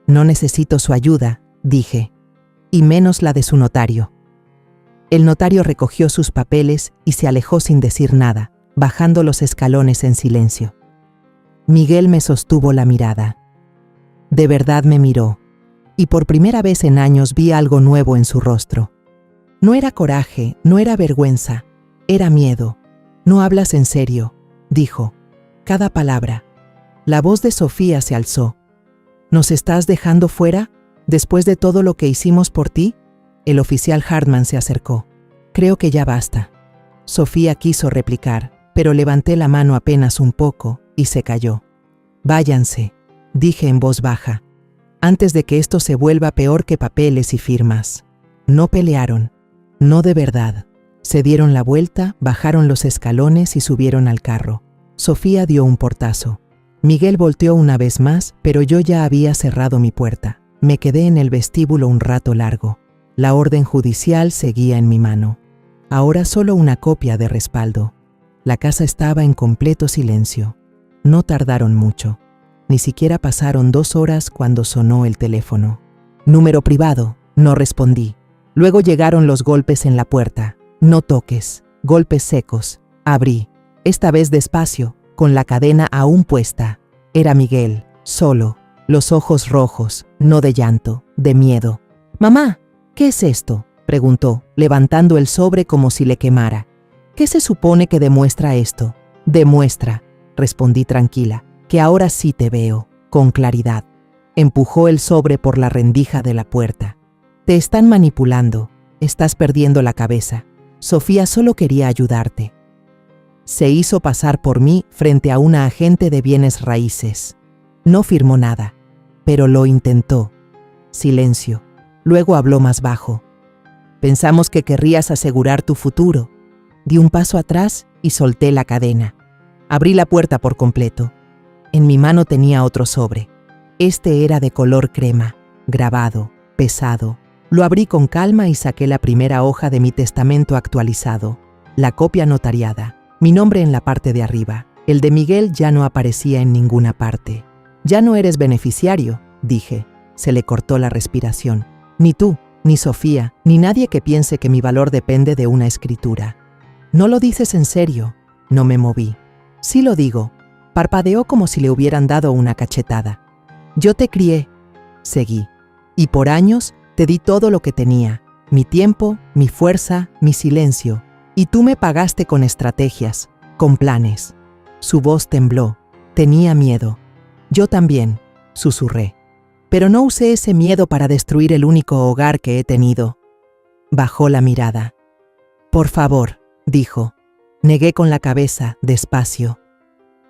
No necesito su ayuda, dije, y menos la de su notario. El notario recogió sus papeles y se alejó sin decir nada, bajando los escalones en silencio. Miguel me sostuvo la mirada. De verdad me miró, y por primera vez en años vi algo nuevo en su rostro. No era coraje, no era vergüenza, era miedo. «No hablas en serio», dijo. Cada palabra. La voz de Sofía se alzó. «¿Nos estás dejando fuera, después de todo lo que hicimos por ti?» El oficial Hartman se acercó. «Creo que ya basta». Sofía quiso replicar, pero levanté la mano apenas un poco y se calló. «Váyanse», dije en voz baja, «antes de que esto se vuelva peor que papeles y firmas». No pelearon, no de verdad. Se dieron la vuelta, bajaron los escalones y subieron al carro. Sofía dio un portazo. Miguel volteó una vez más, pero yo ya había cerrado mi puerta. Me quedé en el vestíbulo un rato largo. La orden judicial seguía en mi mano. Ahora solo una copia de respaldo. La casa estaba en completo silencio. No tardaron mucho. Ni siquiera pasaron 2 horas cuando sonó el teléfono. «Número privado», no respondí. Luego llegaron los golpes en la puerta. «No toques», golpes secos. Abrí, esta vez despacio, con la cadena aún puesta. Era Miguel, solo, los ojos rojos, no de llanto, de miedo. «Mamá, ¿qué es esto?», preguntó, levantando el sobre como si le quemara. «¿Qué se supone que demuestra esto?». «Demuestra», respondí tranquila, «que ahora sí te veo, con claridad». Empujó el sobre por la rendija de la puerta. «Te están manipulando, estás perdiendo la cabeza. Sofía solo quería ayudarte». Se hizo pasar por mí frente a una agente de bienes raíces. No firmó nada, pero lo intentó. Silencio. Luego habló más bajo. «Pensamos que querrías asegurar tu futuro». Di un paso atrás y solté la cadena. Abrí la puerta por completo. En mi mano tenía otro sobre. Este era de color crema, grabado, pesado. Lo abrí con calma y saqué la primera hoja de mi testamento actualizado, la copia notariada, mi nombre en la parte de arriba. El de Miguel ya no aparecía en ninguna parte. «Ya no eres beneficiario», dije. Se le cortó la respiración. «Ni tú, ni Sofía, ni nadie que piense que mi valor depende de una escritura». «¿No lo dices en serio?». No me moví. «Sí lo digo». Parpadeó como si le hubieran dado una cachetada. «Yo te crié», seguí, «y por años te di todo lo que tenía, mi tiempo, mi fuerza, mi silencio, y tú me pagaste con estrategias, con planes». Su voz tembló. Tenía miedo. «Yo también», susurré. «Pero no usé ese miedo para destruir el único hogar que he tenido». Bajó la mirada. «Por favor», dijo. Negué con la cabeza, despacio.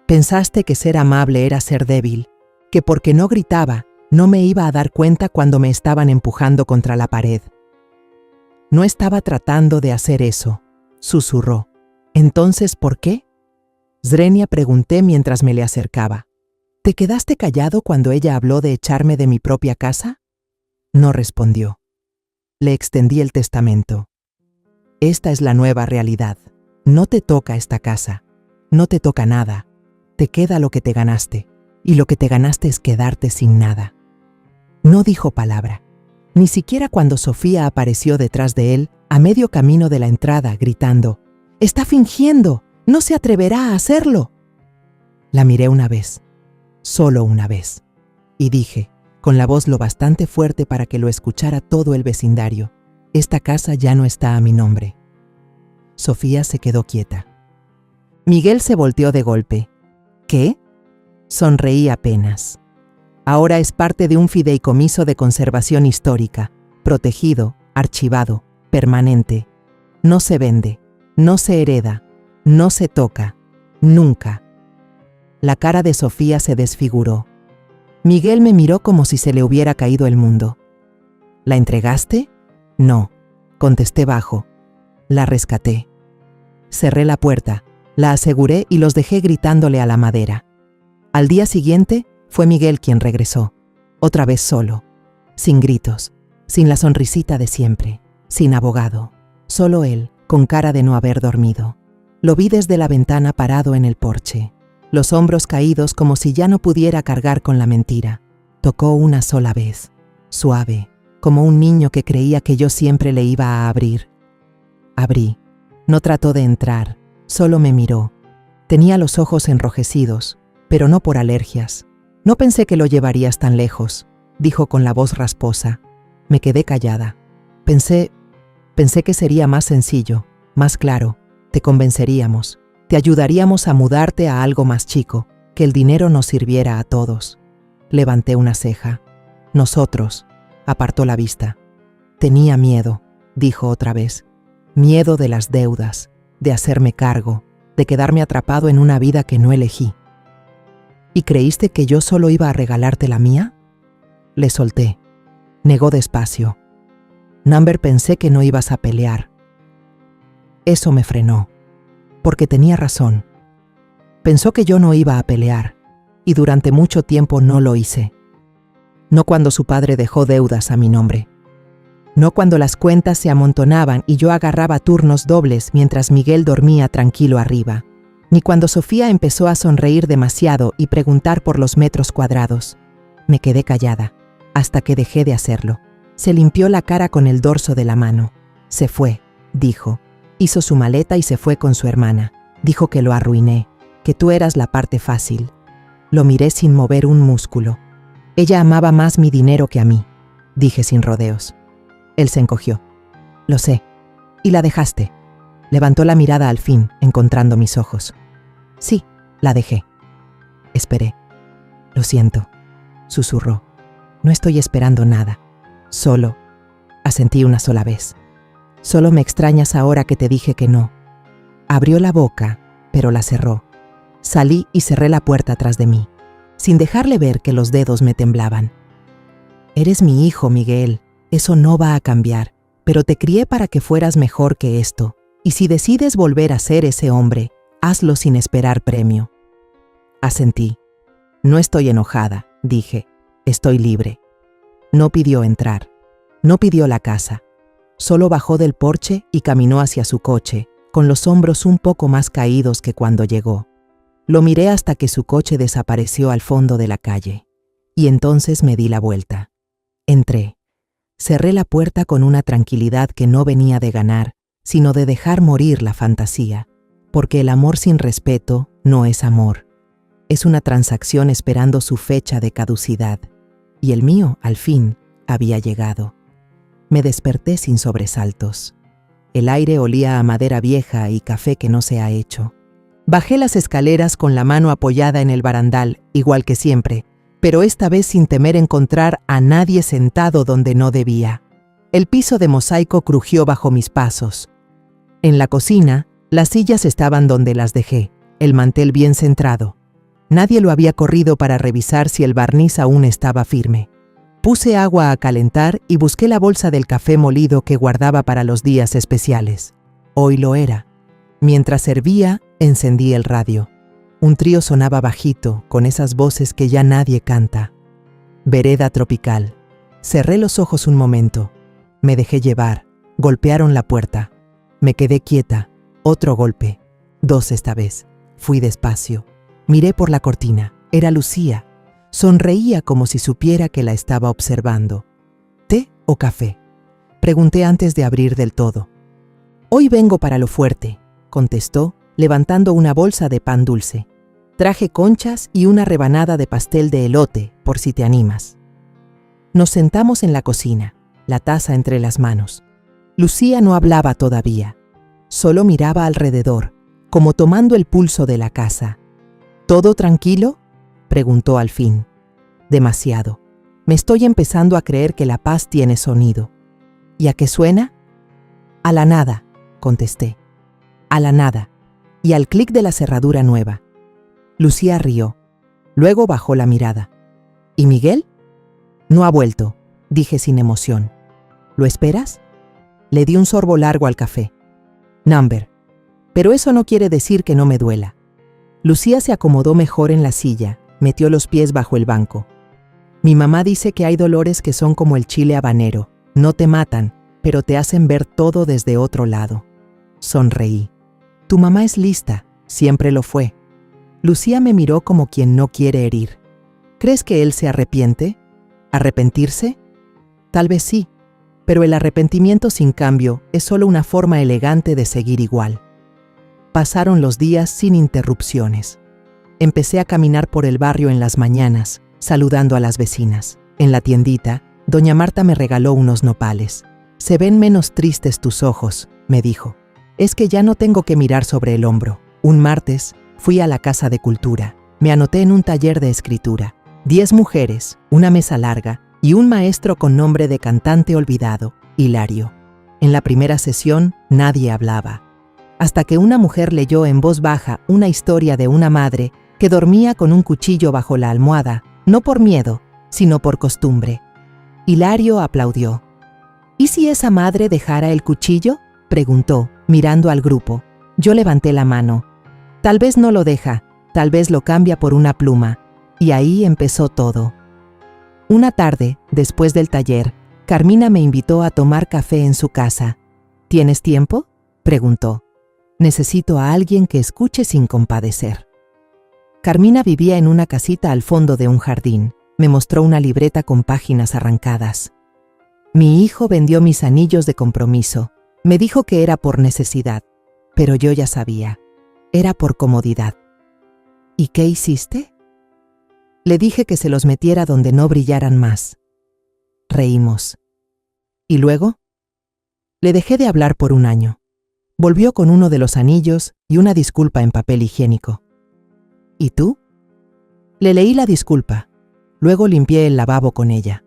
«Pensaste que ser amable era ser débil, que porque no gritaba, no me iba a dar cuenta cuando me estaban empujando contra la pared». «No estaba tratando de hacer eso», susurró. «¿Entonces por qué?». «Zrenia», pregunté mientras me le acercaba. «¿Te quedaste callado cuando ella habló de echarme de mi propia casa?». No respondió. Le extendí el testamento. «Esta es la nueva realidad. No te toca esta casa. No te toca nada. Te queda lo que te ganaste. Y lo que te ganaste es quedarte sin nada». No dijo palabra. Ni siquiera cuando Sofía apareció detrás de él, a medio camino de la entrada, gritando: «¡Está fingiendo! ¡No se atreverá a hacerlo!». La miré una vez. Solo una vez. Y dije, con la voz lo bastante fuerte para que lo escuchara todo el vecindario: Esta casa ya no está a mi nombre. Sofía se quedó quieta. Miguel se volteó de golpe. ¿Qué? Sonreí apenas. Ahora es parte de un fideicomiso de conservación histórica, protegido, archivado, permanente. No se vende, no se hereda, no se toca, nunca. La cara de Sofía se desfiguró. Miguel me miró como si se le hubiera caído el mundo. ¿La entregaste? No, contesté bajo. La rescaté. Cerré la puerta, la aseguré y los dejé gritándole a la madera. Al día siguiente, fue Miguel quien regresó, otra vez solo, sin gritos, sin la sonrisita de siempre, sin abogado, solo él, con cara de no haber dormido. Lo vi desde la ventana parado en el porche, los hombros caídos como si ya no pudiera cargar con la mentira. Tocó una sola vez, suave, como un niño que creía que yo siempre le iba a abrir. Abrí. No trató de entrar, solo me miró. Tenía los ojos enrojecidos, pero no por alergias. No pensé que lo llevarías tan lejos, dijo con la voz rasposa. Me quedé callada. Pensé que sería más sencillo, más claro. Te convenceríamos, te ayudaríamos a mudarte a algo más chico, que el dinero nos sirviera a todos. Levanté una ceja. Nosotros. Apartó la vista. Tenía miedo, dijo otra vez. Miedo de las deudas, de hacerme cargo, de quedarme atrapado en una vida que no elegí. ¿Y creíste que yo solo iba a regalarte la mía? Le solté. Negó despacio. Number, pensé que no ibas a pelear. Eso me frenó, porque tenía razón. Pensó que yo no iba a pelear, y durante mucho tiempo no lo hice. No cuando su padre dejó deudas a mi nombre. No cuando las cuentas se amontonaban y yo agarraba turnos dobles mientras Miguel dormía tranquilo arriba. Ni cuando Sofía empezó a sonreír demasiado y preguntar por los metros cuadrados. Me quedé callada, hasta que dejé de hacerlo. Se limpió la cara con el dorso de la mano. Se fue, dijo. Hizo su maleta y se fue con su hermana. Dijo que lo arruiné, que tú eras la parte fácil. Lo miré sin mover un músculo. Ella amaba más mi dinero que a mí, dije sin rodeos. Él se encogió. Lo sé. ¿Y la dejaste? Levantó la mirada al fin, encontrando mis ojos. Sí, la dejé. Esperé. Lo siento, susurró. No estoy esperando nada. Solo, asentí una sola vez. Solo me extrañas ahora que te dije que no. Abrió la boca, pero la cerró. Salí y cerré la puerta tras de mí, sin dejarle ver que los dedos me temblaban. Eres mi hijo, Miguel. Eso no va a cambiar, pero te crié para que fueras mejor que esto. Y si decides volver a ser ese hombre, hazlo sin esperar premio. Asentí. No estoy enojada, dije. Estoy libre. No pidió entrar. No pidió la casa. Solo bajó del porche y caminó hacia su coche, con los hombros un poco más caídos que cuando llegó. Lo miré hasta que su coche desapareció al fondo de la calle. Y entonces me di la vuelta. Entré. Cerré la puerta con una tranquilidad que no venía de ganar, sino de dejar morir la fantasía, porque el amor sin respeto no es amor. Es una transacción esperando su fecha de caducidad, y el mío, al fin, había llegado. Me desperté sin sobresaltos. El aire olía a madera vieja y café que no se ha hecho. Bajé las escaleras con la mano apoyada en el barandal, igual que siempre, pero esta vez sin temer encontrar a nadie sentado donde no debía. El piso de mosaico crujió bajo mis pasos. En la cocina, las sillas estaban donde las dejé, el mantel bien centrado. Nadie lo había corrido para revisar si el barniz aún estaba firme. Puse agua a calentar y busqué la bolsa del café molido que guardaba para los días especiales. Hoy lo era. Mientras servía, encendí el radio. Un trío sonaba bajito, con esas voces que ya nadie canta. Vereda tropical. Cerré los ojos un momento. Me dejé llevar. Golpearon la puerta. Me quedé quieta. Otro golpe. 2 esta vez. Fui despacio. Miré por la cortina. Era Lucía. Sonreía como si supiera que la estaba observando. ¿Té o café? Pregunté antes de abrir del todo. Hoy vengo para lo fuerte, contestó, levantando una bolsa de pan dulce. Traje conchas y una rebanada de pastel de elote, por si te animas. Nos sentamos en la cocina, la taza entre las manos. Lucía no hablaba todavía. Solo miraba alrededor, como tomando el pulso de la casa. ¿Todo tranquilo?, preguntó al fin. Demasiado. Me estoy empezando a creer que la paz tiene sonido. ¿Y a qué suena? A la nada, contesté. A la nada. Y al clic de la cerradura nueva. Lucía rió. Luego bajó la mirada. ¿Y Miguel? No ha vuelto, dije sin emoción. ¿Lo esperas? Le di un sorbo largo al café. Number. Pero eso no quiere decir que no me duela. Lucía se acomodó mejor en la silla, metió los pies bajo el banco. Mi mamá dice que hay dolores que son como el chile habanero. No te matan, pero te hacen ver todo desde otro lado. Sonreí. Tu mamá es lista, siempre lo fue. Lucía me miró como quien no quiere herir. ¿Crees que él se arrepiente? ¿Arrepentirse? Tal vez sí, pero el arrepentimiento sin cambio es solo una forma elegante de seguir igual. Pasaron los días sin interrupciones. Empecé a caminar por el barrio en las mañanas, saludando a las vecinas. En la tiendita, doña Marta me regaló unos nopales. Se ven menos tristes tus ojos, me dijo. Es que ya no tengo que mirar sobre el hombro. Un martes, fui a la Casa de Cultura. Me anoté en un taller de escritura. 10 mujeres, una mesa larga y un maestro con nombre de cantante olvidado, Hilario. En la primera sesión, nadie hablaba. Hasta que una mujer leyó en voz baja una historia de una madre que dormía con un cuchillo bajo la almohada, no por miedo, sino por costumbre. Hilario aplaudió. ¿Y si esa madre dejara el cuchillo?, preguntó, mirando al grupo. Yo levanté la mano. Tal vez no lo deja, tal vez lo cambia por una pluma. Y ahí empezó todo. Una tarde, después del taller, Carmina me invitó a tomar café en su casa. ¿Tienes tiempo?, preguntó. Necesito a alguien que escuche sin compadecer. Carmina vivía en una casita al fondo de un jardín. Me mostró una libreta con páginas arrancadas. Mi hijo vendió mis anillos de compromiso. Me dijo que era por necesidad, pero yo ya sabía. Era por comodidad. ¿Y qué hiciste? Le dije que se los metiera donde no brillaran más. Reímos. ¿Y luego? Le dejé de hablar por un año. Volvió con uno de los anillos y una disculpa en papel higiénico. ¿Y tú? Le leí la disculpa. Luego limpié el lavabo con ella.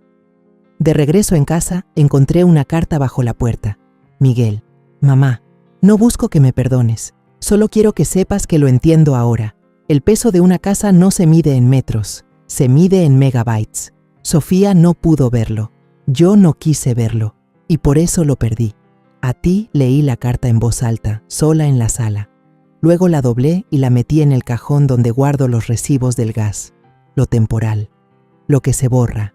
De regreso en casa, encontré una carta bajo la puerta. Miguel, mamá, no busco que me perdones. Solo quiero que sepas que lo entiendo ahora. El peso de una casa no se mide en metros, se mide en megabytes. Sofía no pudo verlo. Yo no quise verlo. Y por eso lo perdí. A ti leí la carta en voz alta, sola en la sala. Luego la doblé y la metí en el cajón donde guardo los recibos del gas. Lo temporal. Lo que se borra.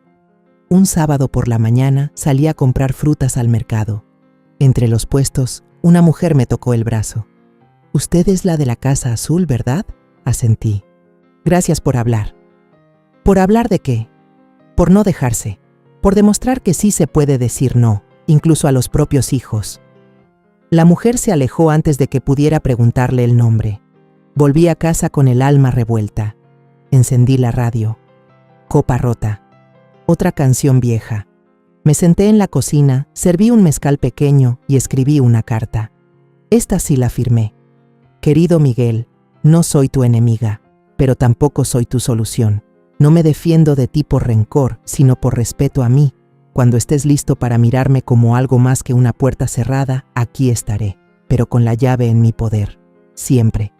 Un sábado por la mañana salí a comprar frutas al mercado. Entre los puestos, una mujer me tocó el brazo. «Usted es la de la casa azul, ¿verdad?», asentí. «Gracias por hablar». ¿Por hablar de qué? Por no dejarse. Por demostrar que sí se puede decir no, incluso a los propios hijos. La mujer se alejó antes de que pudiera preguntarle el nombre. Volví a casa con el alma revuelta. Encendí la radio. Copa rota. Otra canción vieja. Me senté en la cocina, serví un mezcal pequeño y escribí una carta. Esta sí la firmé. Querido Miguel, no soy tu enemiga, pero tampoco soy tu solución. No me defiendo de ti por rencor, sino por respeto a mí. Cuando estés listo para mirarme como algo más que una puerta cerrada, aquí estaré, pero con la llave en mi poder, siempre.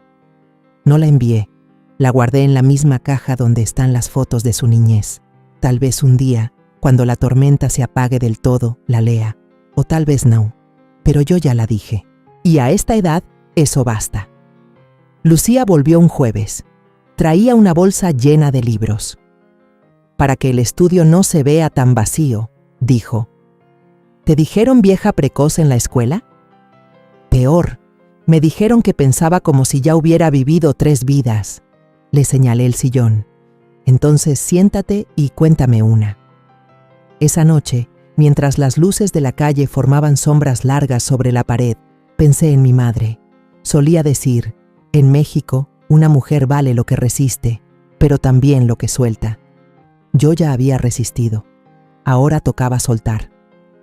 No la envié, la guardé en la misma caja donde están las fotos de su niñez. Tal vez un día, cuando la tormenta se apague del todo, la lea, o tal vez no, pero yo ya la dije. Y a esta edad, eso basta. Lucía volvió un jueves. Traía una bolsa llena de libros. Para que el estudio no se vea tan vacío, dijo. ¿Te dijeron vieja precoz en la escuela? Peor, me dijeron que pensaba como si ya hubiera vivido 3 vidas. Le señalé el sillón. Entonces siéntate y cuéntame una. Esa noche, mientras las luces de la calle formaban sombras largas sobre la pared, pensé en mi madre. Solía decir, en México, una mujer vale lo que resiste, pero también lo que suelta. Yo ya había resistido. Ahora tocaba soltar.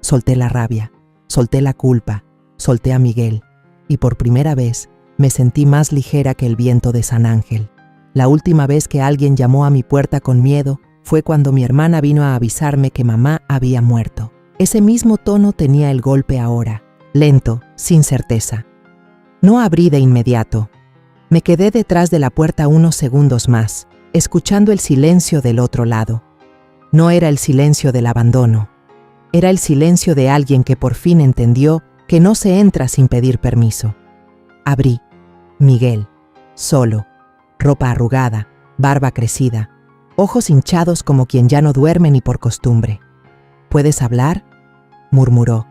Solté la rabia. Solté la culpa, solté a Miguel, y por primera vez me sentí más ligera que el viento de San Ángel. La última vez que alguien llamó a mi puerta con miedo fue cuando mi hermana vino a avisarme que mamá había muerto. Ese mismo tono tenía el golpe ahora, lento, sin certeza. No abrí de inmediato. Me quedé detrás de la puerta unos segundos más, escuchando el silencio del otro lado. No era el silencio del abandono. Era el silencio de alguien que por fin entendió que no se entra sin pedir permiso. Abrí. Miguel, solo, ropa arrugada, barba crecida, ojos hinchados como quien ya no duerme ni por costumbre. ¿Puedes hablar?, murmuró.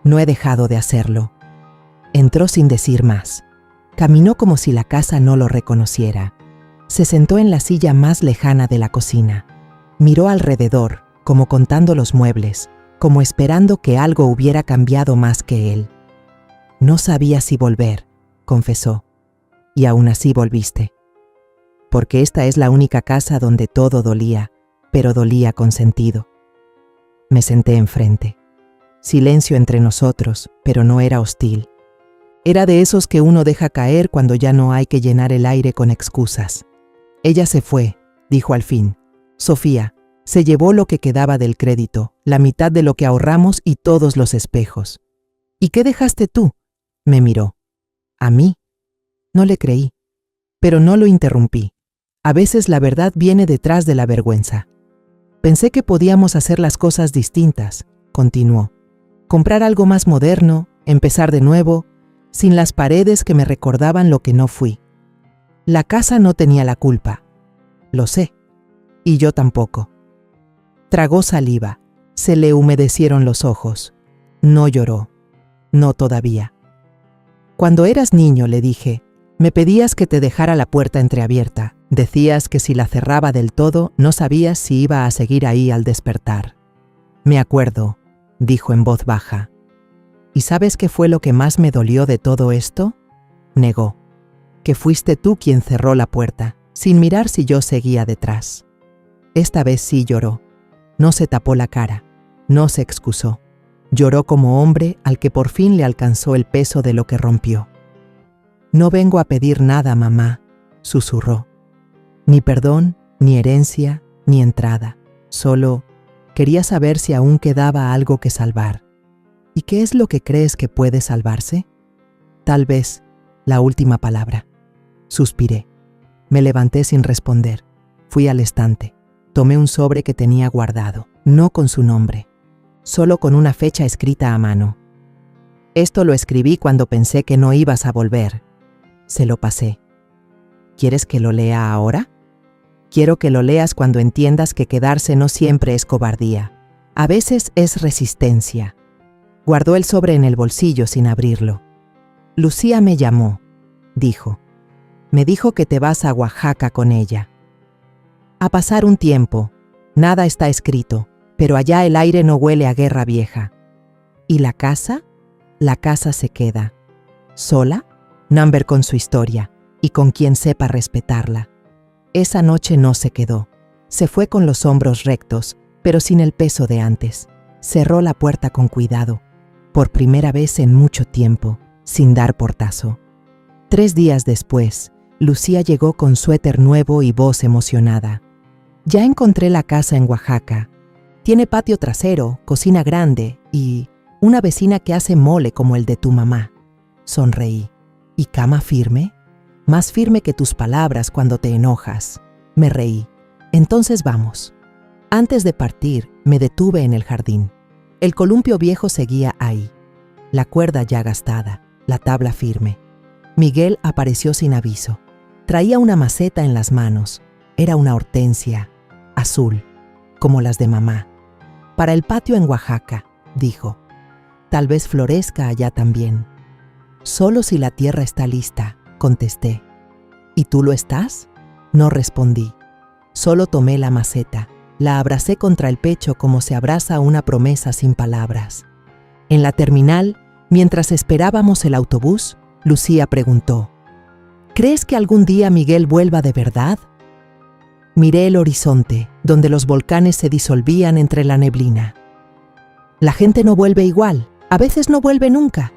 No he dejado de hacerlo. Entró sin decir más. Caminó como si la casa no lo reconociera. Se sentó en la silla más lejana de la cocina. Miró alrededor, como contando los muebles, como esperando que algo hubiera cambiado más que él. No sabía si volver, confesó. Y aún así volviste. Porque esta es la única casa donde todo dolía, pero dolía con sentido. Me senté enfrente. Silencio entre nosotros, pero no era hostil. Era de esos que uno deja caer cuando ya no hay que llenar el aire con excusas. Ella se fue, dijo al fin. Sofía, se llevó lo que quedaba del crédito, la mitad de lo que ahorramos y todos los espejos. ¿Y qué dejaste tú?, me miró. ¿A mí? No le creí, pero no lo interrumpí. A veces la verdad viene detrás de la vergüenza. Pensé que podíamos hacer las cosas distintas, continuó. Comprar algo más moderno, empezar de nuevo, sin las paredes que me recordaban lo que no fui. La casa no tenía la culpa. Lo sé. Y yo tampoco. Tragó saliva. Se le humedecieron los ojos. No lloró. No todavía. Cuando eras niño, le dije, me pedías que te dejara la puerta entreabierta. Decías que si la cerraba del todo, no sabías si iba a seguir ahí al despertar. Me acuerdo, dijo en voz baja. ¿Y sabes qué fue lo que más me dolió de todo esto? Negó. Que fuiste tú quien cerró la puerta, sin mirar si yo seguía detrás. Esta vez sí lloró. No se tapó la cara. No se excusó. Lloró como hombre al que por fin le alcanzó el peso de lo que rompió. No vengo a pedir nada, mamá, susurró. Ni perdón, ni herencia, ni entrada. Solo quería saber si aún quedaba algo que salvar. ¿Y qué es lo que crees que puede salvarse? Tal vez la última palabra. Suspiré. Me levanté sin responder. Fui al estante. Tomé un sobre que tenía guardado, no con su nombre, solo con una fecha escrita a mano. Esto lo escribí cuando pensé que no ibas a volver. Se lo pasé. ¿Quieres que lo lea ahora? Quiero que lo leas cuando entiendas que quedarse no siempre es cobardía. A veces es resistencia. Guardó el sobre en el bolsillo sin abrirlo. Lucía me llamó, dijo. Me dijo que te vas a Oaxaca con ella. A pasar un tiempo. Nada está escrito, pero allá el aire no huele a guerra vieja. ¿Y la casa? La casa se queda. ¿Sola? Number con su historia, y con quien sepa respetarla. Esa noche no se quedó. Se fue con los hombros rectos, pero sin el peso de antes. Cerró la puerta con cuidado, por primera vez en mucho tiempo, sin dar portazo. 3 días después, Lucía llegó con suéter nuevo y voz emocionada. Ya encontré la casa en Oaxaca. Tiene patio trasero, cocina grande y una vecina que hace mole como el de tu mamá. Sonreí. ¿Y cama firme? Más firme que tus palabras cuando te enojas. Me reí. Entonces vamos. Antes de partir, me detuve en el jardín. El columpio viejo seguía ahí. La cuerda ya gastada, la tabla firme. Miguel apareció sin aviso. Traía una maceta en las manos. Era una hortensia, azul, como las de mamá. Para el patio en Oaxaca, dijo. Tal vez florezca allá también. Solo si la tierra está lista, contesté. ¿Y tú lo estás? No respondí. Solo tomé la maceta. La abracé contra el pecho como se abraza una promesa sin palabras. En la terminal, mientras esperábamos el autobús, Lucía preguntó, ¿crees que algún día Miguel vuelva de verdad? Miré el horizonte, donde los volcanes se disolvían entre la neblina. La gente no vuelve igual, A veces no vuelve nunca.